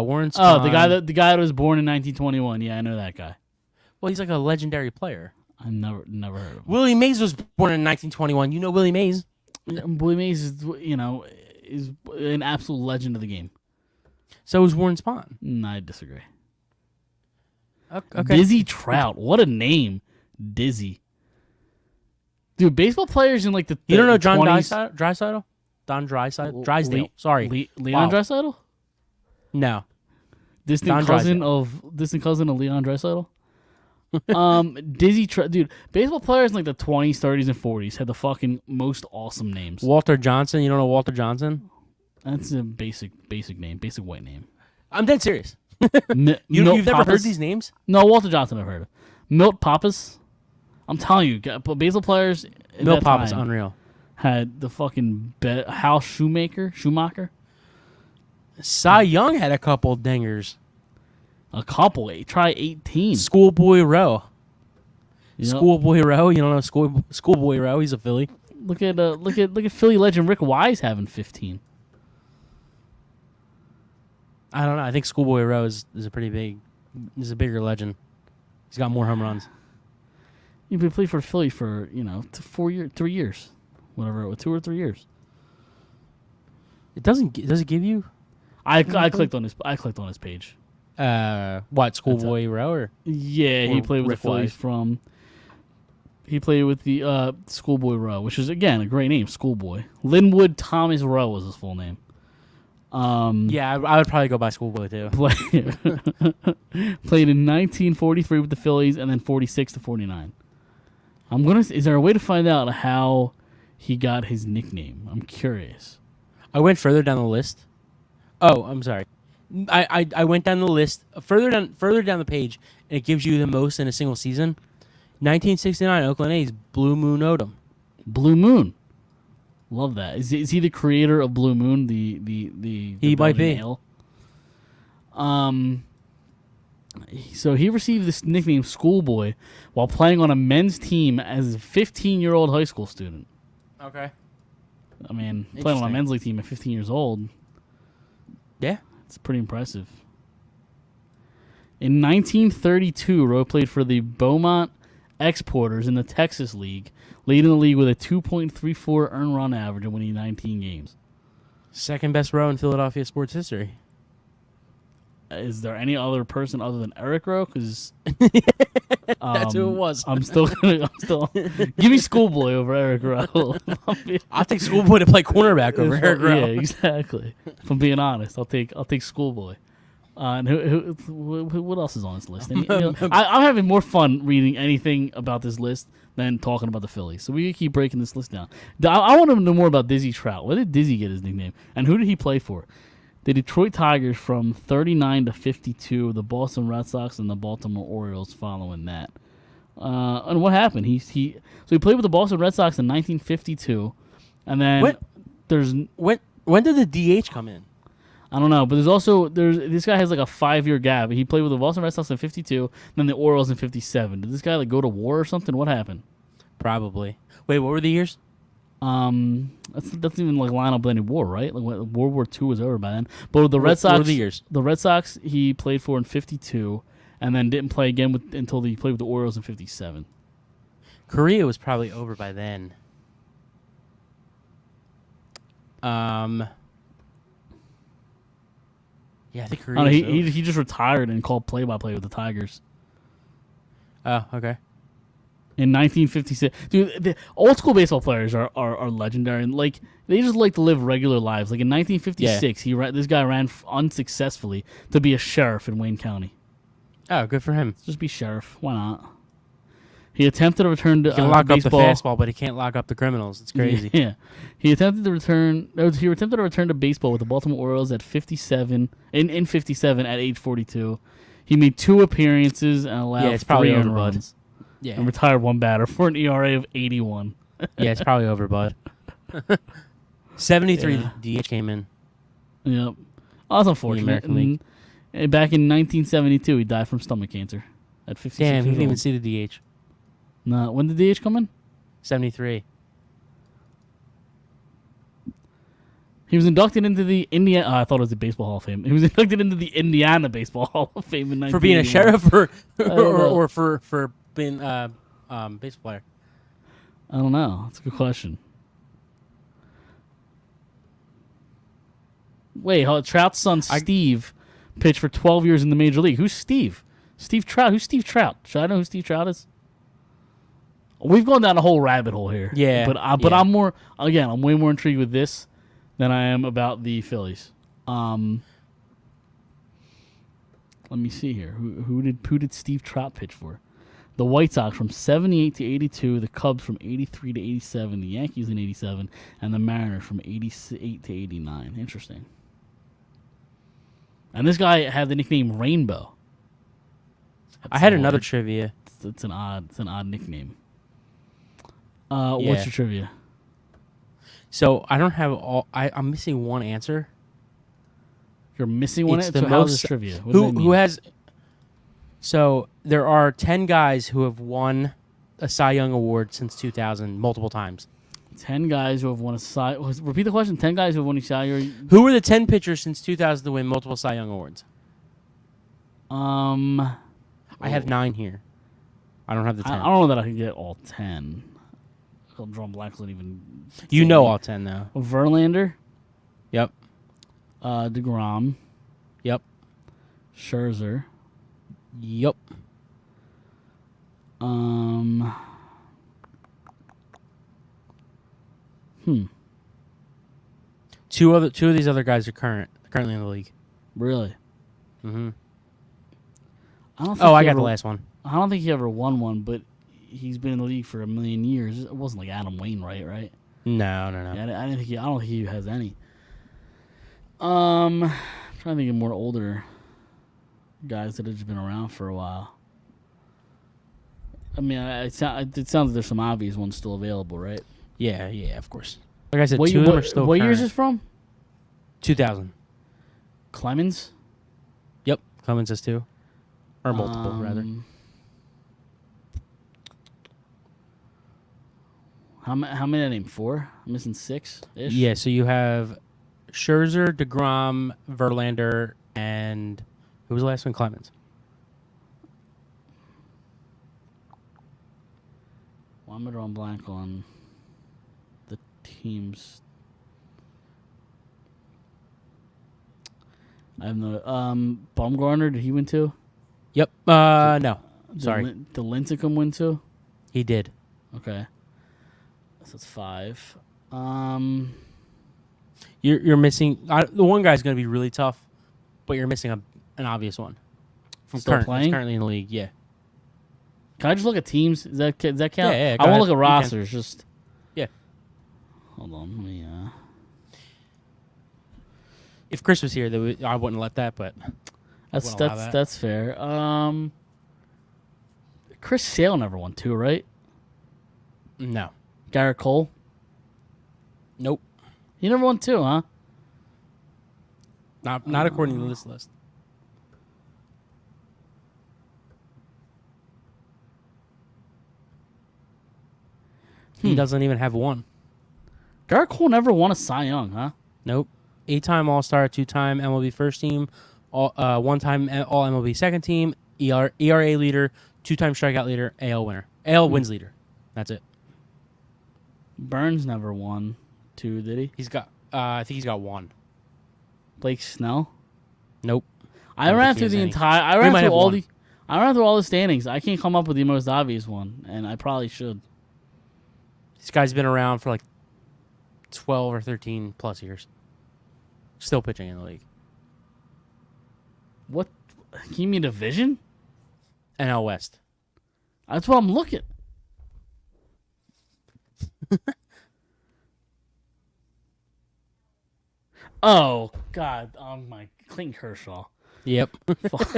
Warren Spahn. Oh, the guy that was born in 1921. Yeah, I know that guy. Well, he's like a legendary player. I never heard of him. Willie Mays was born in 1921. You know Willie Mays? Willie Mays is an absolute legend of the game. So is Warren Spahn. I disagree. Okay. Dizzy Trout. What a name. Dizzy. Dude, baseball players in like the You don't know John 20s. Drysdale? Don Drysdale. Sorry. Leon Draisaitl? No. Distant cousin of Leon Draisaitl? Dizzy Trout. Dude, baseball players in like the 20s, 30s, and 40s had the fucking most awesome names. Walter Johnson. You don't know Walter Johnson? That's a basic name, basic white name. I'm dead serious. You've You've never heard these names? No, Walter Johnson I've heard of. Milt Pappas. I'm telling you, baseball players in Milt that Pappas, time unreal. had the fucking Hal Schumacher. Cy Young had a couple dingers. A couple. Try 18. Schoolboy Rowe. You know, Schoolboy Rowe. You don't know Schoolboy Rowe? He's a Philly. look at Philly legend Rick Wise having 15. I don't know. I think Schoolboy Rowe is a pretty big. He's a bigger legend. He's got more home runs. He played for Philly for 3 years, whatever it was, 2 or 3 years. It doesn't. Does it give you? I clicked on his page. What Schoolboy Rowe? Or? Yeah, he Or played with Rick the Phillies Wise. He played with the Schoolboy Rowe, which is again a great name, Schoolboy. Linwood Thomas Rowe was his full name. Yeah, I would probably go by Schoolboy too. Played in 1943 with the Phillies, and then 46 to 49. Is there a way to find out how he got his nickname? I'm curious. I went further down the list. Oh, I'm sorry. I went down the list further down the page, and it gives you the most in a single season. 1969 Oakland A's Blue Moon Odom. Blue Moon. Love that. Is he the creator of Blue Moon? The He might be. Ale? So he received this nickname Schoolboy while playing on a men's team as a 15-year-old high school student. Okay. I mean, playing on a men's league team at 15 years old. Yeah. It's pretty impressive. In 1932, Rowe played for the Beaumont Exporters in the Texas League, leading the league with a 2.34 earned run average and winning 19 games. Second best row in Philadelphia sports history. Is there any other person other than Eric Rowe? Because That's who it was. I'm still give me Schoolboy over Eric Rowe. I'll take Schoolboy to play cornerback over Eric Rowe. Yeah, exactly. If I'm being honest, I'll take Schoolboy. And what else is on this list? And, I'm having more fun reading anything about this list than talking about the Phillies. So we can keep breaking this list down. I want to know more about Dizzy Trout. Where did Dizzy get his nickname? And who did he play for? The Detroit Tigers from 39 to 52, the Boston Red Sox, and the Baltimore Orioles following that. And what happened? He played with the Boston Red Sox in 1952, and then when did the DH come in? I don't know, but this guy has like a 5-year gap. He played with the Boston Red Sox in 52, then the Orioles in 57. Did this guy like go to war or something? What happened? Probably. Wait, what were the years? That's even like line up with any war, right? Like World War II was over by then. But the Red Sox, what were the years? The Red Sox he played for in 52, and then didn't play again until he played with the Orioles in 57. Korea was probably over by then. Yeah, I think I don't know, career. he just retired and called play-by-play with the Tigers Oh, okay. in 1956. Dude, the old school baseball players are legendary, and like they just like to live regular lives. Like in 1956, this guy ran unsuccessfully to be a sheriff in Wayne County. Oh, good for him. Just be sheriff. Why not? He attempted to return to He can lock up the baseball. fastball, but he can't lock up the criminals. It's crazy. Yeah, he attempted to return. He attempted to return to baseball with the Baltimore Orioles at 57 in 57 at age 42. He made 2 appearances and allowed Yeah, it's probably 3 over, earned bud. runs Yeah. and retired 1 batter for an ERA of 81. Yeah, it's probably over, bud. 73 Yeah. DH came in. Yep. Oh, that's unfortunate. American League. And back in 1972, he died from stomach cancer at 56 Damn, he years didn't even old. see the DH. No, when did DH come in? 73. He was inducted into the Indiana. I thought it was the Baseball Hall of Fame. He was inducted into the Indiana Baseball Hall of Fame in 1981. For being a sheriff or don't know. or for being baseball player. I don't know. That's a good question. Wait, Trout's son Steve pitched for 12 years in the major league. Who's Steve? Steve Trout. Who's Steve Trout? Should I know who Steve Trout is? We've gone down a whole rabbit hole here. Yeah, But yeah. I'm way more intrigued with this than I am about the Phillies. Let me see here. Who did Steve Trout pitch for? The White Sox from 78 to 82, the Cubs from 83 to 87, the Yankees in 87, and the Mariners from 88 to 89. Interesting. And this guy had the nickname Rainbow. I had another trivia. It's an odd nickname. Yeah. What's your trivia? So I don't have all. I'm missing one answer. You're missing one. It's So the how's most this trivia? What does that mean? who has. So there are 10 guys who have won a Cy Young award since 2000 multiple times. 10 guys who have won a Cy. Repeat the question. 10 guys who have won a Cy Young. Who were the 10 pitchers since 2000 to win multiple Cy Young awards? I I have 9 here. I don't have the 10. don't know that I can get all 10. I'm drawing blanks on even. You know all 10 though. Verlander, Yep. DeGrom, Yep. Scherzer, Yep. Two of these other guys are currently in the league. Really? Mm-hmm. I don't think Oh, I he got ever- the last one. I don't think he ever won one, but he's been in the league for a million years. It wasn't like Adam Wainwright, right? No. Yeah, I don't think he has any. I'm trying to think of more older guys that have just been around for a while. I mean, it sounds like there's some obvious ones still available, right? Yeah, of course. Like I said, What, two of them are still what year is current. this from? 2000. Clemens? Yep. Clemens has 2. Or multiple, rather. How many I named? 4? I'm missing 6-ish? Yeah, so you have Scherzer, DeGrom, Verlander, and who was the last one? Clemens. Well, I'm drawing blank on the teams. I have no. Baumgartner, did he win too? Yep. No. Sorry. Did Lincecum win too? He did. Okay. So it's 5. You're missing. The one guy's going to be really tough, but you're missing an obvious one. From Still that's playing? currently in the league, yeah. Can I just look at teams? Does that count? Yeah, go I ahead. want to look at You can. rosters. Just Yeah. hold on. Let me. If Chris was here, I wouldn't let that, but That's Wouldn't allow that. that's fair. Chris Sale never won 2, right? no. Garrett Cole, Nope. he never won 2, huh? Not according to this list. He doesn't even have 1. Garrett Cole never won a Cy Young, huh? Nope. 8-time All-Star, 2-time MLB first team, 1-time All MLB second team, ERA leader, 2-time strikeout leader, AL winner. AL wins leader. That's it. Burns never won 2, did he? He's got I think he's got one. Blake Snell. Nope. I don't ran think he through has the any. entire. I He ran might through have all one. the. I ran through all the standings. I can't come up with the most obvious one, and I probably should. This guy's been around for like 12 or 13 plus years. Still pitching in the league. What? Give me a division. NL West. That's what I'm looking. Oh God! My Clayton Kershaw. Yep.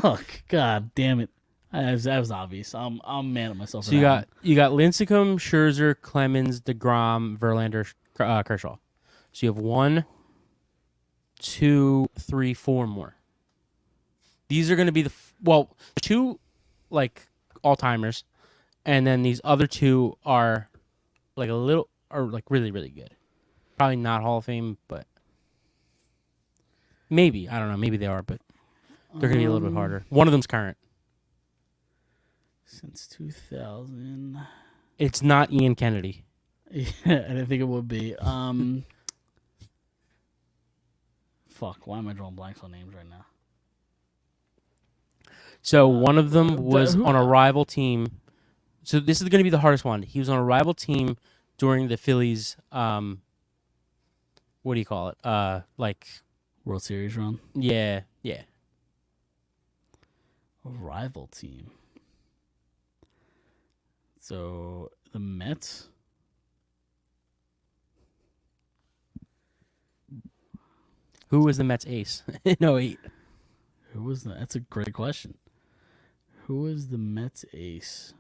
Fuck! God damn it! That was obvious. I'm mad at myself. So for that you got Lincecum, Scherzer, Clemens, DeGrom, Verlander, Kershaw. So you have 1, 2, 3, 4 more. These are going to be the two like all timers, and then these other two are like really really good. Probably not Hall of Fame, but maybe I don't know. Maybe they are, but they're going to be a little bit harder. One of them's current. Since 2000. It's not Ian Kennedy. Yeah, I didn't think it would be. Fuck, why am I drawing blanks on names right now? So one of them was who- on a rival team. So this is going to be the hardest one. He was on a rival team during the Phillies. What do you call it? Like World Series run. yeah. A rival team. So the Mets. Who was the Mets ace in 08? Who was that? That's a great question. Who was the Mets ace?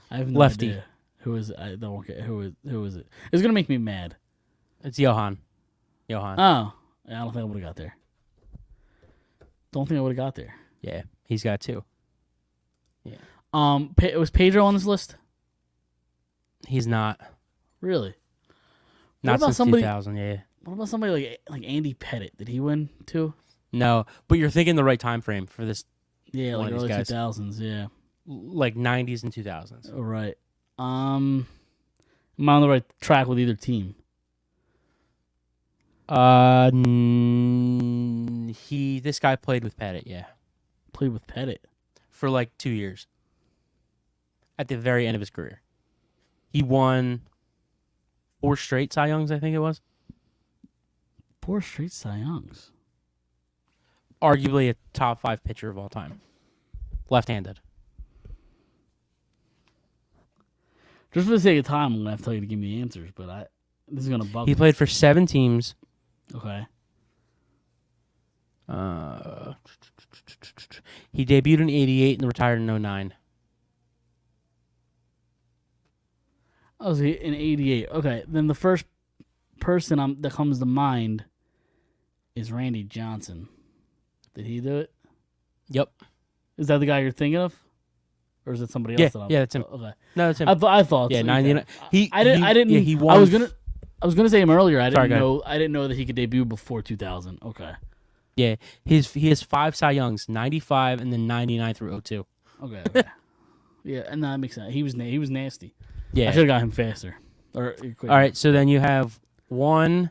I have no Lefty. idea. Who is it? I don't get who is it? It's gonna make me mad. It's Johan. Oh, yeah, I don't think I would have got there. Don't think I would have got there. Yeah, he's got 2. Was Pedro on this list? He's not. Really? Not about since somebody- 2000, yeah. What about somebody like Andy Pettit? Did he win too? No, but you're thinking the right time frame for this, Yeah, One like of these early guys. 2000s. Yeah. like 90s and 2000s. All right. Am I on the right track with either team? This guy played with Pettit, yeah, Played with Pettit. for like 2 years. At the very end of his career, he won 4 straight Cy Youngs, I think it was. 4 straight Cy Youngs. Arguably a top 5 pitcher of all time, left-handed. Just for the sake of time, I'm gonna have to tell you to give me the answers, but this is gonna bug He me. played for 7 teams. Okay. He debuted in '88 and retired in '09. I was in '88. Okay, then the first person that comes to mind is Randy Johnson. Did he do it? Yep. Is that the guy you're thinking of, or is it somebody Yeah, else? yeah, that's him. Okay. No, that's him. I thought. Yeah, so. 99. He I didn't. Yeah, he won. I was gonna say him earlier. I Sorry, didn't go know. I didn't know that he could debut before 2000. Okay. Yeah, he has 5 Cy Youngs, 95 and then 99 through 02. Okay. Okay. Yeah, and that makes sense. He was nasty. Yeah. I should have got him faster. Or quicker. All right, so then you have one.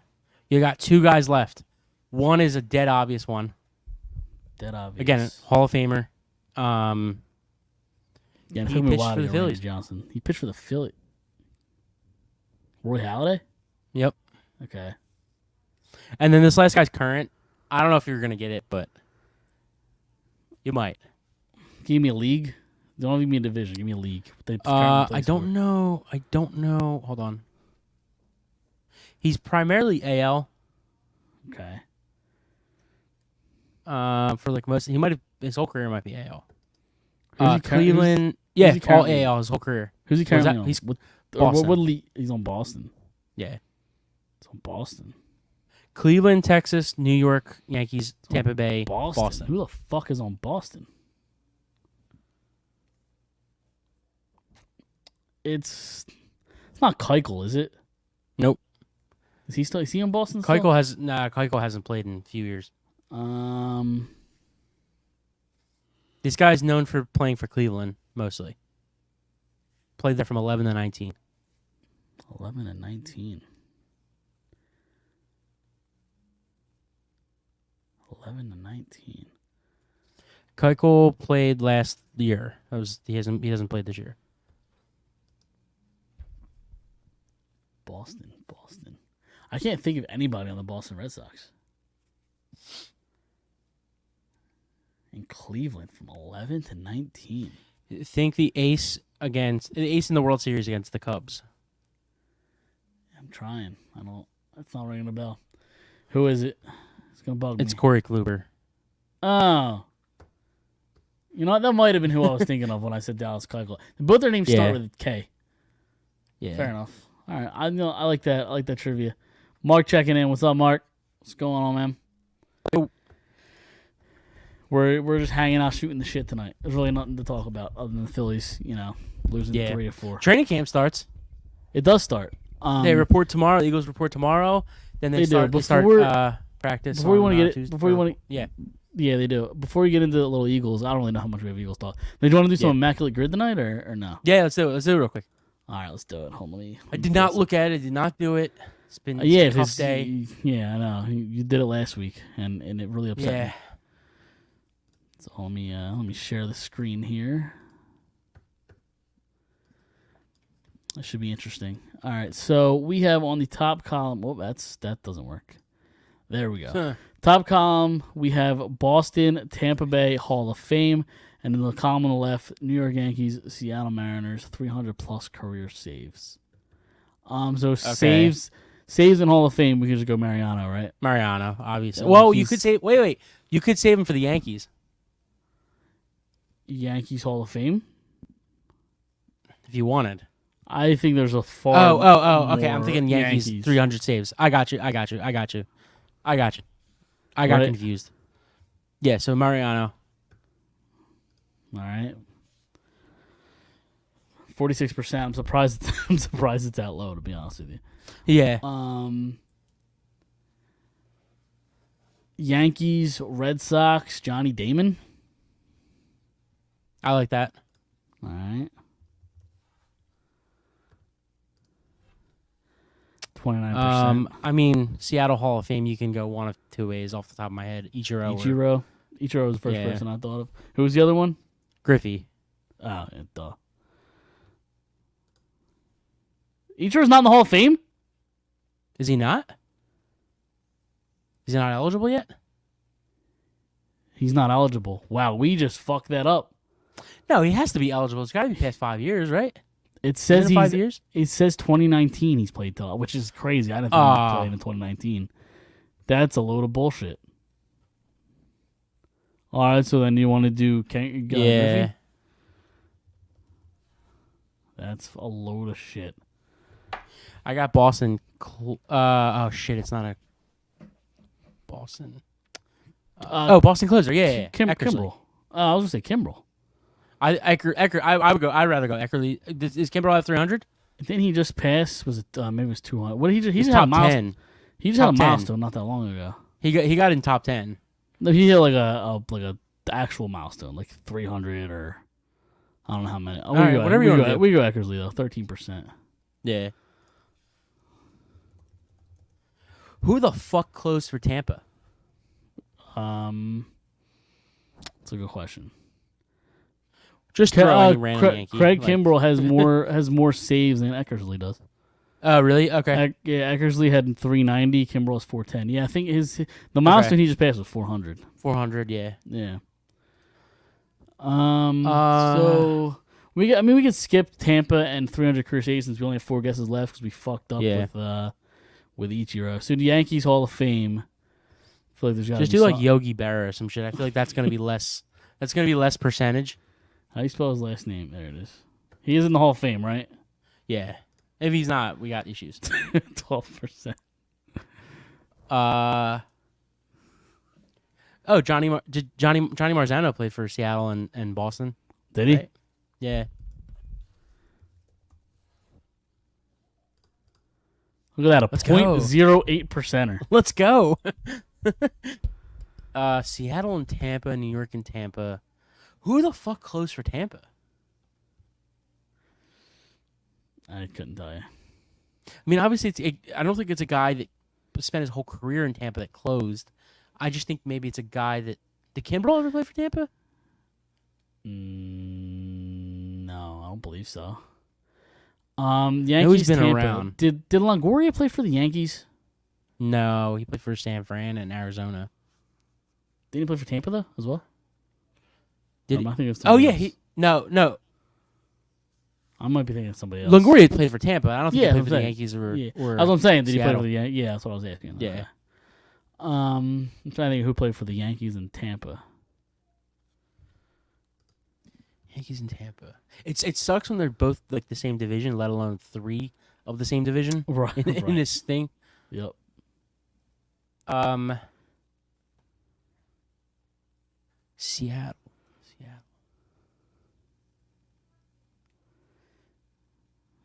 You got 2 guys left. One is a dead obvious one. Dead obvious. Again, Hall of Famer. Yeah, it he took me a pitched while for to the get Randy Phillies. Johnson. He pitched for the Phillies. Roy Halladay? Yep. Okay. And then this last guy's current. I don't know if you're gonna get it, but you might. Give me a league. Don't give me a division. Give me a league. I don't know. Hold on. He's primarily AL. Okay. For like most, he might have his whole career might be AL. Who's he Cleveland, he all currently AL his whole career. Who's he Was currently that- on? he's What Boston. league? He's on Boston. Yeah, He's on Boston. Cleveland, Texas, New York, Yankees, Tampa Bay, Boston. Who the fuck is on Boston? It's not Keuchel, is it? Nope. Is he still? Is he on Boston? Still? Keuchel hasn't played in a few years. Um. This guy's known for playing for Cleveland mostly. Played there from 11 to 19. 11 and 19. 11-19. Keuchel played last year. He hasn't played this year. Boston. I can't think of anybody on the Boston Red Sox. In Cleveland from 11-19. Think the ace in the World Series against the Cubs. I'm trying. That's not ringing a bell. Who is it? It's gonna bug me. It's Corey Kluber. Oh. You know what? That might have been who I was thinking of when I said Dallas Keuchel. Both their names start with K. Yeah. Fair enough. All right. I like that. I like that trivia. Mark checking in. What's up, Mark? What's going on, man? Yo. We're just hanging out, shooting the shit tonight. There's really nothing to talk about other than the Phillies, losing 3 or 4. Training camp starts. It does start. They report tomorrow. The Eagles report tomorrow. Then they start practice. Before we want to get Tuesday. yeah, they do. Before we get into the little Eagles, I don't really know how much we have Eagles talk. Do you want to do some immaculate grid tonight or no? Yeah, let's do it. Let's do it real quick. All right, let's do it. Hold on, I did not look at it. Did not do it. It's been a tough day. Yeah, I know. You did it last week, and it really upset me. So let me share the screen here. That should be interesting. All right, so we have on the top column. Oh, that doesn't work. There we go. Huh. Top column, we have Boston, Tampa Bay Hall of Fame, and in the column on the left, New York Yankees, Seattle Mariners, 300+ career saves. Saves and Hall of Fame, we could just go Mariano, right? Mariano, obviously. Well, you could say wait. You could save him for the Yankees. Yankees Hall of Fame? If you wanted. I think there's a far. Okay. I'm thinking Yankees 300 saves. I got you. I got confused. Yeah, so Mariano. All right. 46%. I'm surprised. I'm surprised it's that low, to be honest with you. Yeah. Yankees, Red Sox, Johnny Damon. I like that. All right. 29%. I mean, Seattle Hall of Fame, you can go one of two ways off the top of my head. Ichiro was the first person I thought of. Who was the other one? Griffey. Oh, yeah, duh. Ichiro's not in the Hall of Fame? Is he not? Is he not eligible yet? He's not eligible. Wow, we just fucked that up. No, he has to be eligible. It's got to be past 5 years, right? It says 5 years. It says 2019 he's played till, which is crazy. I didn't think he played in 2019. That's a load of bullshit. All right, so then you want to do Griffey? That's a load of shit. I got Boston. Oh shit! It's not a Boston. Boston closer. Yeah. Kimbrel. I was gonna say Kimbrel. I would go. I'd rather go Eckerly. Is Kimbrel at 300? Didn't he just pass? Was it maybe it was 200? What did he just top 10? He just had a milestone not that long ago. He got in top 10. No, he hit like a actual milestone, like 300 or I don't know how many. Whatever you want to do. We go Eckersley though, 13%. Yeah. Who the fuck closed for Tampa? That's a good question. Just throw any random Yankee. Craig Kimbrel has more saves than Eckersley does. Oh, really? Okay. Eckersley had 390. Kimbrel has 410. Yeah, I think the milestone he just passed was 400. 400, yeah. Yeah. So we could skip Tampa and 300 career saves since we only have 4 guesses left because we fucked up with Ichiro. So the Yankees Hall of Fame. I feel like there's just do like Yogi Berra or some shit. I feel like that's gonna be less. That's gonna be less percentage. How do you spell his last name? There it is. He is in the Hall of Fame, right? Yeah. If he's not, we got issues. 12%. Johnny Marzano played for Seattle and Boston. Did he? Right? Yeah. Look at that, Let's go. 0.08%er. Let's go. Seattle and Tampa, New York and Tampa. Who the fuck closed for Tampa? I couldn't tell you. I mean, obviously, I don't think it's a guy that spent his whole career in Tampa that closed. I just think maybe it's a guy that did Kimbrel ever play for Tampa? No, I don't believe so. know Yankees. he's been Tampa. around. Did Longoria play for the Yankees? No, he played for San Fran and Arizona. Did he play for Tampa though as well? Did he? I think it was Oh somebody yeah, else. no. I might be thinking of somebody else. Longoria played for Tampa. I don't think Yeah, he played I'm for the saying. Yankees or. Yeah. or That's what I'm saying. Did he play Seattle. for the Yankees? Yeah, that's what I was asking. Yeah. Okay. I'm trying to think who played for the Yankees in Tampa. Yankees and Tampa. It sucks when they're both like the same division, let alone 3 of the same division Right. in this thing. Yep. Seattle.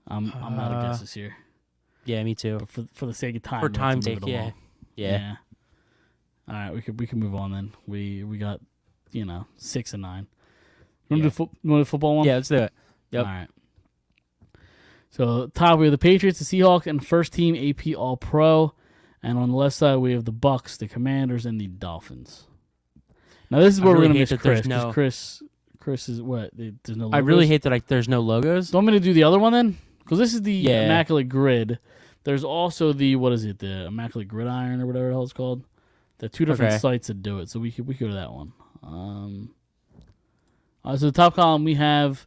I'm out of guesses here, Yeah, me too. but for the sake of time, For we have to time's move sake, it yeah. along. Yeah. All right, we can move on then. We got 6 and 9. You want to do the football one? Yeah, let's do it. Yep. All right. So top we have the Patriots, the Seahawks, and first team AP All Pro, and on the left side we have the Bucks, the Commanders, and the Dolphins. Now this is where really we're gonna hate miss that there's Chris. 'Cause no- Chris is what? There's no. I really logos? hate that there's no logos. Do you want me to do the other one then? Because this is the Yeah. Immaculate Grid. There's also the the Immaculate Gridiron or whatever the hell it's called. There are 2 different Okay. sites that do it, so we could go to that one. So the top column we have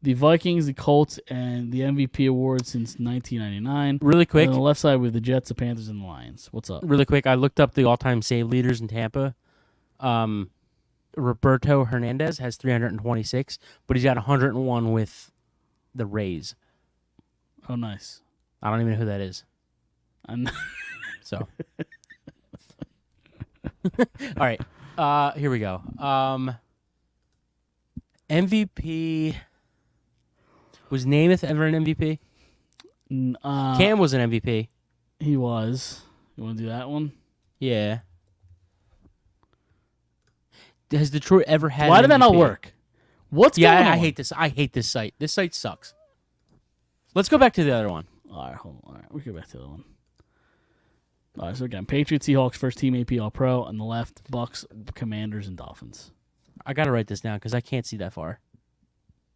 the Vikings, the Colts, and the MVP award since 1999. Really quick, And on the left side we have the Jets, the Panthers, and the Lions. What's up? I looked up the all-time save leaders in Tampa. Roberto Hernandez has 326, but he's got 101 with the Rays. Oh, nice. I don't even know who that is. And So, all right, here we go. MVP was Namath ever an MVP? Cam was an MVP. he was. You want to do that one? Yeah. Has Detroit ever had? Why an did that not MVP? work? What's going on? I hate this. I hate this site. This site sucks. Let's go back to the other one. All right, hold on. All right, we go back to the other one. All right, so again, Patriots, Seahawks, first team AP All Pro. On the left, Bucks, Commanders, and Dolphins. I gotta write this down because I can't see that far.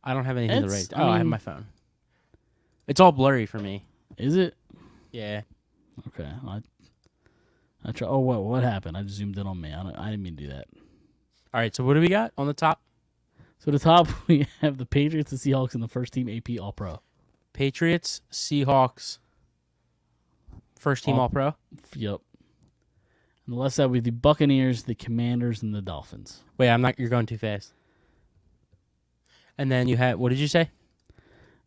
I don't have anything to It's- write. I I have mean- my phone. It's all blurry for me. Is it? Yeah. Okay. I try. Oh, what happened? I just zoomed in on me. I didn't mean to do that. All right. So what do we got on the top? So the top, we have the Patriots, the Seahawks, and the first team AP All Pro. Patriots, Seahawks, first team All- All Pro. Yep. On the left side, we have the Buccaneers, the Commanders, and the Dolphins. Wait, I'm not. You're going too fast. And then you had. What did you say?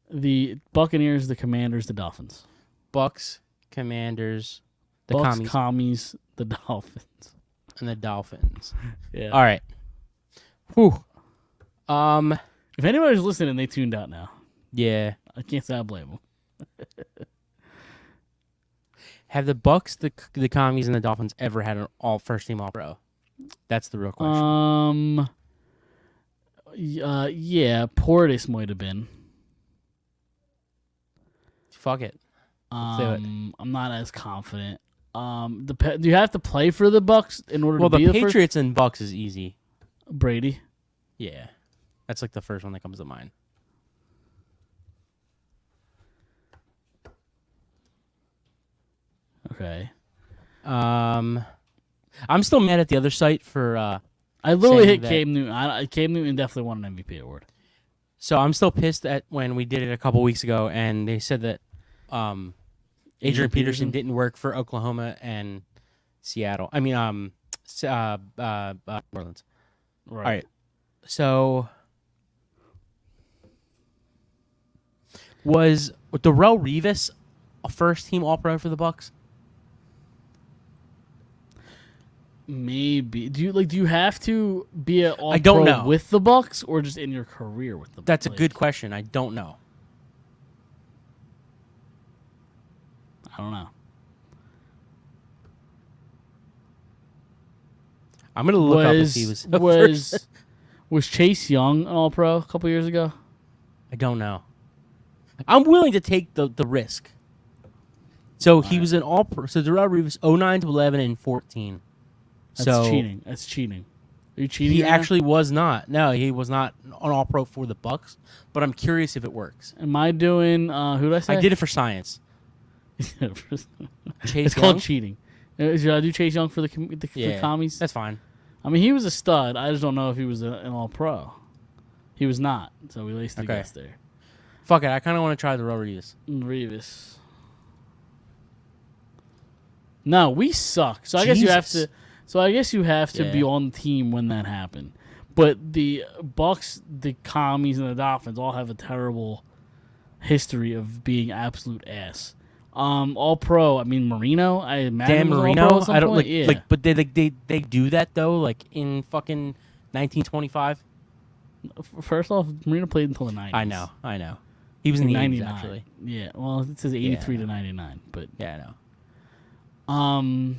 The Buccaneers, the Commanders, the Dolphins. Bucks, Commanders, the Bucks, Commies, the Dolphins. and the Dolphins. Yeah. All right. Whew. If anybody's listening, they tuned out now. Yeah. I can't say I blame them. Have the Bucks, the Commies, and the Dolphins ever had an all first team All Pro? That's the real question. Yeah, Portis might have been. Fuck it. Let's do it. I'm not as confident. Do you have to play for the Bucks in order Well, to the be the first? Patriots and Bucks is easy. Brady. Yeah. That's like the first one that comes to mind. Okay. I'm still mad at the other site for I literally saying hit that- Cam Newton. Cam Newton definitely won an MVP award. so I'm still pissed at when we did it a couple weeks ago and they said that Adrian Peterson didn't work for Oklahoma and Seattle. I mean New Orleans. Right. All right. So was Darrell Revis a first team All Pro for the Bucks? Maybe. Do you have to be an All I don't Pro know. with the Bucks or just in your career with the Bucks? That's a good question. I don't know. I don't know. I'm gonna look up if he was a first. Was Chase Young an All Pro a couple years ago? I don't know. I'm willing to take the risk. So he was an All Pro. So Darrell Revis 09 to 11 and 14. That's cheating. That's cheating. Are you cheating? He right now? actually was not. No, he was not an All-Pro for the Bucks. But I'm curious if it works. Am I doing? Who did I say? I did it for science. Chase Chase it's called cheating. Should I do Chase Young for the commies? That's fine. I mean, he was a stud. I just don't know if he was an All-Pro. He was not. So we laced the guess there. Fuck it. I kind of want to try the Real Revis. No, we suck. So I guess you have to. So I guess you have to be on the team when that happened. But the Bucks, the Commies, and the Dolphins all have a terrible history of being absolute ass. All pro. I mean, Marino. I imagine Dan was Marino. All-Pro at some I don't point. like. But they do that though. Like in fucking 1925. First off, Marino played until the 90s. I know. He was in the 80s 99. actually. Yeah. Well, it says 83 to 99, but Yeah, I know.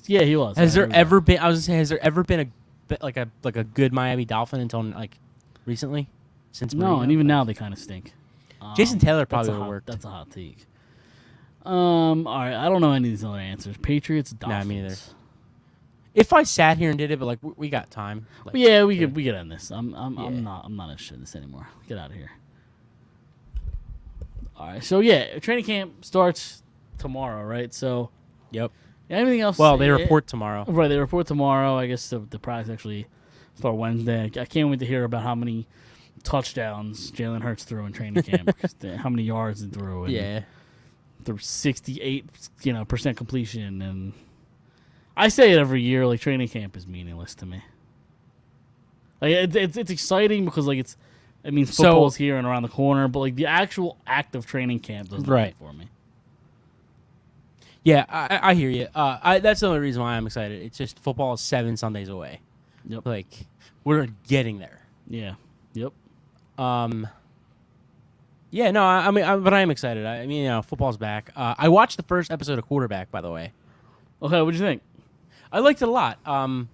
yeah, he was. Has there ever been? I was gonna say, has there ever been like a good Miami Dolphin until like recently? Since No, Marino? and even now they kind of stink. Jason Taylor That's probably a would hot- have worked. That's a hot take. All right, I don't know any of these other answers. Patriots, Dolphins. Nah, me neither. If I sat here and did it, but like we got time. Like, Well, yeah, we could end this. I'm not interested in this anymore. Get out of here. All right, so yeah, training camp starts tomorrow, right? So Yep. anything else? Well, they report tomorrow. Right, they report tomorrow. I guess the practice actually start Wednesday. I can't wait to hear about how many touchdowns Jalen Hurts threw in training camp. How many yards he threw. And Yeah. the 68% completion, and I say it every year. Like training camp is meaningless to me. Like it's exciting because like it means football's here and around the corner, but like the actual act of training camp does nothing for me. Yeah, I hear you. That's the only reason why I'm excited. It's just football is 7 Sundays away. Yep. Like we're getting there. Yeah. Yep. Yeah, no, I mean, but I am excited. I mean, football's back. I watched the first episode of Quarterback, by the way. Okay, what'd you think? I liked it a lot. I'm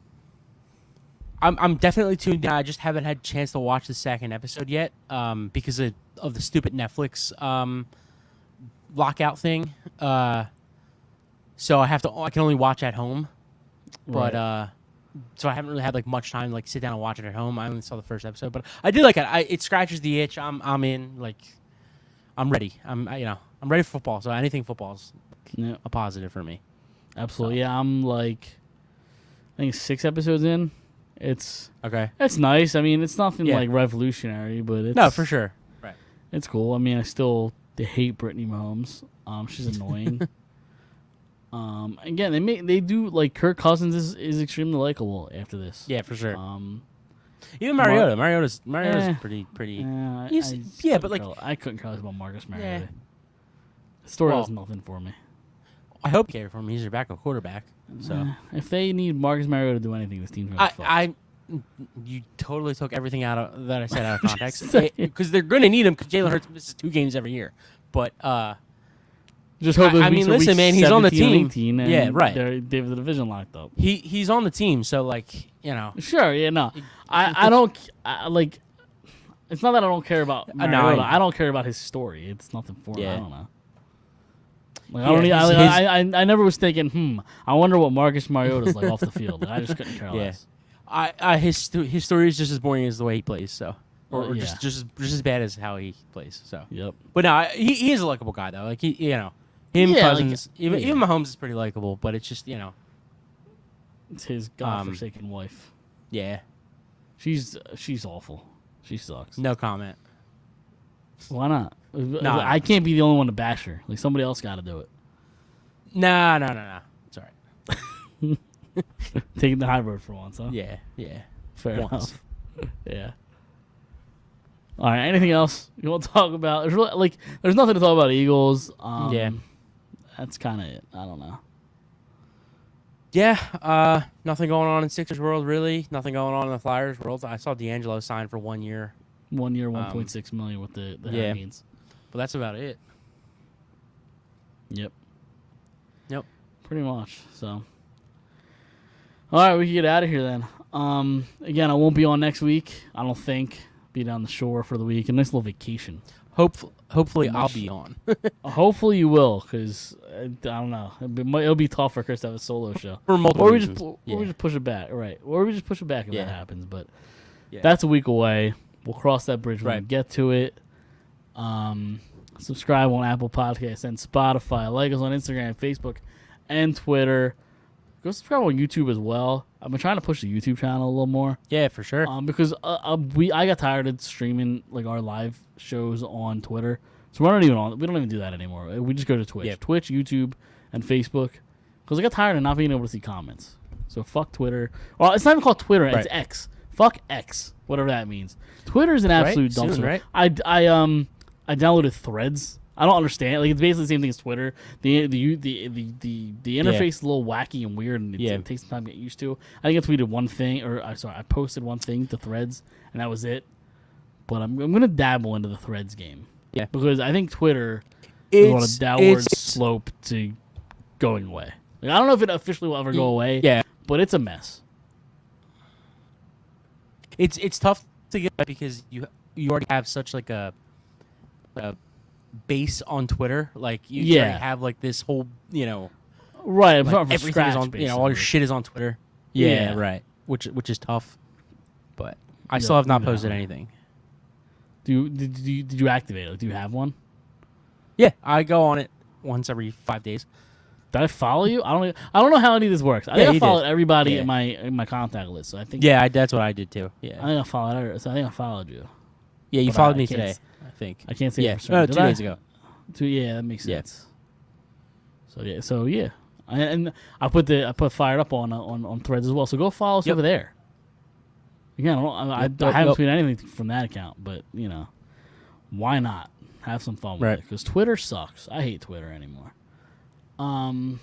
definitely tuned in. I just haven't had a chance to watch the second episode yet, because of the stupid Netflix lockout thing. So I can only watch at home, but Right. so I haven't really had like much time to like sit down and watch it at home. I only saw the first episode, but I did like it. It scratches the itch. I'm in. Like, I'm ready. I'm ready for football. So anything football's Yeah, a positive for me. absolutely. Yeah, I'm like, I think 6 episodes in. It's Okay. nice. I mean, it's nothing Yeah. like revolutionary, but it's No, for sure. Right. It's cool. I mean, I still hate Brittany Mahomes. She's annoying. Again, they do like Kirk Cousins is extremely likable after this. Yeah, for sure. Even Mar- Mariota. Mariota's Eh. pretty. Yeah, He's- but like, I couldn't care less about Marcus Mariota. Yeah. The story Well, has nothing for me. I hope you care for him. He's your backup quarterback. So If they need Marcus Mariota to do anything, this team's gonna fuck. you totally took everything out of that I said out of context Just saying. because they're going to need him because Jalen Hurts misses 2 games every year. But Just hope those I weeks mean, are listen, weeks man, he's on the 17 and team. 18 and Yeah, right. They have the division locked up. he's on the team, so like Sure, yeah, no, I don't like. It's not that I don't care about no, Mariota. I- I don't care about his story. It's nothing for me. Yeah. I don't know. Like, Yeah, I don't. his- I never was thinking. I wonder what Marcus Mariota's like off the field. Like, I just couldn't care less. his story is just as boring as the way he plays. So, or Yeah. just as bad as how he plays. So, Yep. but no, he is a likable guy though. Like him Yeah, Cousins, like, even Mahomes is pretty likable. But it's just It's his godforsaken wife. yeah, She's awful. She sucks. no comment. Why not? No. I can't be the only one to bash her. Like somebody else got to do it. No. It's all right. Taking the high road for once, huh? Yeah. Fair Once. enough. Yeah. All right. Anything else you want to talk about? There's nothing to talk about Eagles. Yeah. That's kind of it. I don't know. Yeah, nothing going on in Sixers world, really. Nothing going on in the Flyers world. I saw D'Angelo sign for 1 year, 1 year, 1.6 million with the yeah. Hurricanes. but that's about it. Yep. Yep. Pretty much. So. All right, we can get out of here then. Again, I won't be on next week. I don't think. be down the shore for the week. A nice little vacation. Hopefully I'll be on. Hopefully you will, because I don't know. It'll be tough for Chris to have a solo show. For multiple Or we reasons. just push it back, right? Or we just push it back if Yeah. that happens. But Yeah. that's a week away. We'll cross that bridge when we Right. get to it. Subscribe on Apple Podcasts and Spotify. Like us on Instagram, Facebook, and Twitter. Go subscribe on YouTube as well. I've been trying to push the YouTube channel a little more. Yeah, for sure. Because I got tired of streaming like our live shows on Twitter, so we don't even do that anymore. We just go to Twitch, Yep. Twitch, YouTube, and Facebook. Because I got tired of not being able to see comments. So fuck Twitter. Well, it's not even called Twitter. It's Right. X. Fuck X, whatever that means. Twitter is an absolute Soon, dumpster. right? I downloaded Threads. I don't understand. Like it's basically the same thing as Twitter. The interface is a little wacky and weird, and it takes some time to get used to. I think I tweeted one thing, I posted one thing to Threads, and that was it. But I'm gonna dabble into the Threads game. Yeah. Because I think Twitter is on a downward slope to going away. Like, I don't know if it officially will ever go away. Yeah. But it's a mess. It's tough to get back because you already have such like a base on Twitter. Like you already have like this whole Right. I'm like starting from everything scratch, is on all your basically. shit is on Twitter. Yeah. right. Which is tough. But I still have not posted anything. Did you activate it? Do you have one? Yeah, I go on it once every 5 days. Did I follow you? I don't know how any of this works. I think I you followed did. everybody Yeah. in my contact list. So I think That's what I did too. I Yeah, think I followed you. yeah. You but followed I me can't today. s- I think. I can't say Yeah, for certain. no, Did 2 I? days ago. Yeah, that makes Yeah. sense. So yeah, and I put Fired Up on Threads as well. So go follow us Yep. over there. Again, I Yep, haven't yep. tweeted anything from that account, but why not have some fun with Right. it? Because Twitter sucks. I hate Twitter anymore. But I'm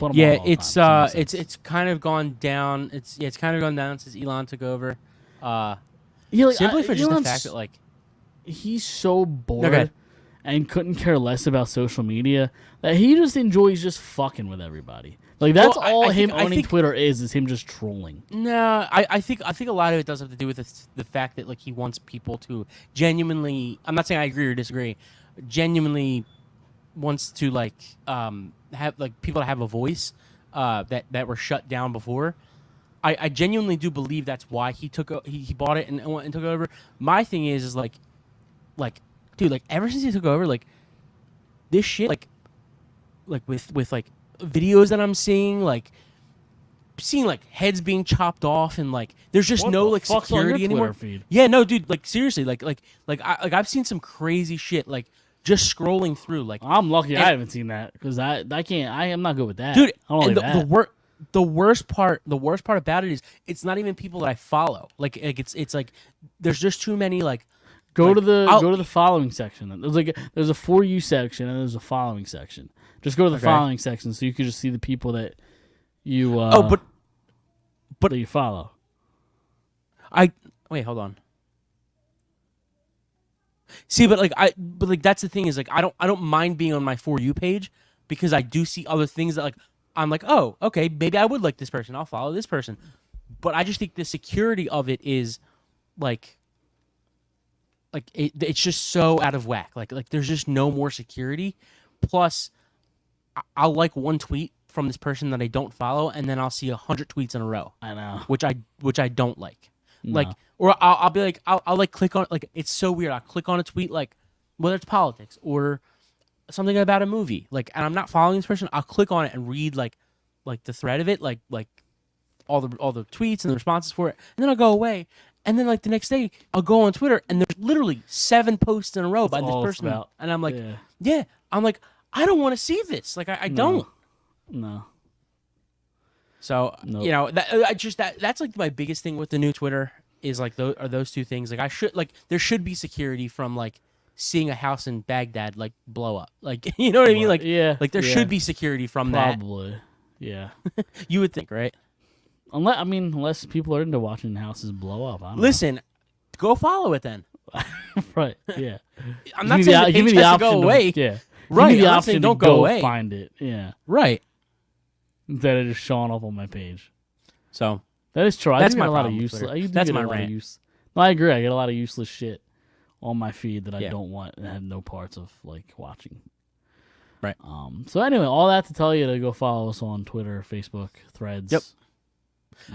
on Yeah, it all the it's time, so it makes sense. it's kind of gone down. It's kind of gone down since Elon took over. Simply Simply for just the fact that like he's so bored Okay. and couldn't care less about social media that he just enjoys just fucking with everybody. Like that's Well, I all think- him I owning think- Twitter is him just trolling. no, I think a lot of it does have to do with the fact that like he wants people to genuinely. I'm not saying I agree or disagree. Genuinely wants to like have like people to have a voice that were shut down before. I genuinely do believe that's why he he bought it and took it over. My thing is like dude, like ever since he took over, like this shit like with like videos that I'm seeing like heads being chopped off and like there's just What no the like fuck's on your security anymore. Twitter feed? Yeah, no, dude, like seriously, I've seen some crazy shit like just scrolling through like I'm lucky And- I haven't seen that because I can't. I am not good with that, dude. I don't And like that. the worst part about it is it's not even people that I follow. Like it's like there's just too many like Go like, to the I'll- following section. There's a for you section and there's a following section. Just go to the Okay. following section so you can just see the people that you but that you follow. wait, hold on. See, but that's the thing is like I don't mind being on my For You page because I do see other things that like I'm like, oh, okay, maybe I would like this person. I'll follow this person. But I just think the security of it is like it's just so out of whack. Like there's just no more security. Plus, I'll like one tweet from this person that I don't follow, and then I'll see 100 tweets in a row, I know. which I don't like. No. Like, or I'll be like, I'll like click on like it's so weird. I'll click on a tweet like whether it's politics or something about a movie, like, and I'm not following this person. I'll click on it and read like the thread of it, like all the tweets and the responses for it, and then I'll go away. And then like the next day, I'll go on Twitter and there's literally 7 posts in a row by this all it's person, about. and I'm like, Yeah. I'm like, I don't want to see this. Like I don't. No. So Nope. that's like my biggest thing with the new Twitter is like those two things. Like there should be security from like seeing a house in Baghdad like blow up. Like you know what I mean? Like yeah. like there yeah. should be security from Probably. Yeah. that. You would think, right? Unless people are into watching houses blow up. I don't Listen, go follow it then. know. Right. Yeah. I'm not saying the page has to go away. Yeah. Right, Give me the I'm not option saying to don't go go away. find it. Yeah. Right. Instead of just showing up on my page. So That is true. That's I do my get a lot of problem with use. Twitter. I do That's get my a lot of rant. use. I agree. I get a lot of useless shit on my feed that I Yeah. don't want and have no parts of like watching. Right. So anyway, all that to tell you to go follow us on Twitter, Facebook, Threads. Yep.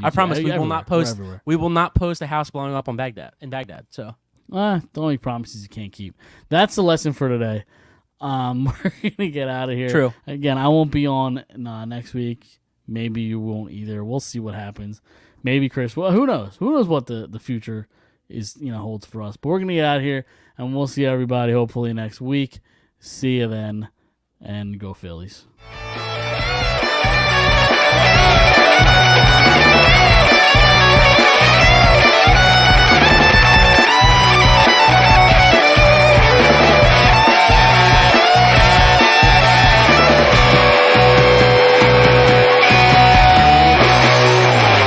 I YouTube, promise we will everywhere. not We're post. everywhere. We will not post a house blowing up in Baghdad. So Don't make promises you can't keep. That's the lesson for today. We're gonna get out of here. True. Again, I won't be on next week. Maybe you won't either. We'll see what happens. Maybe Chris. Well, who knows? Who knows what the future is holds for us. But we're gonna get out of here, and we'll see everybody hopefully next week. See you then, and go Phillies.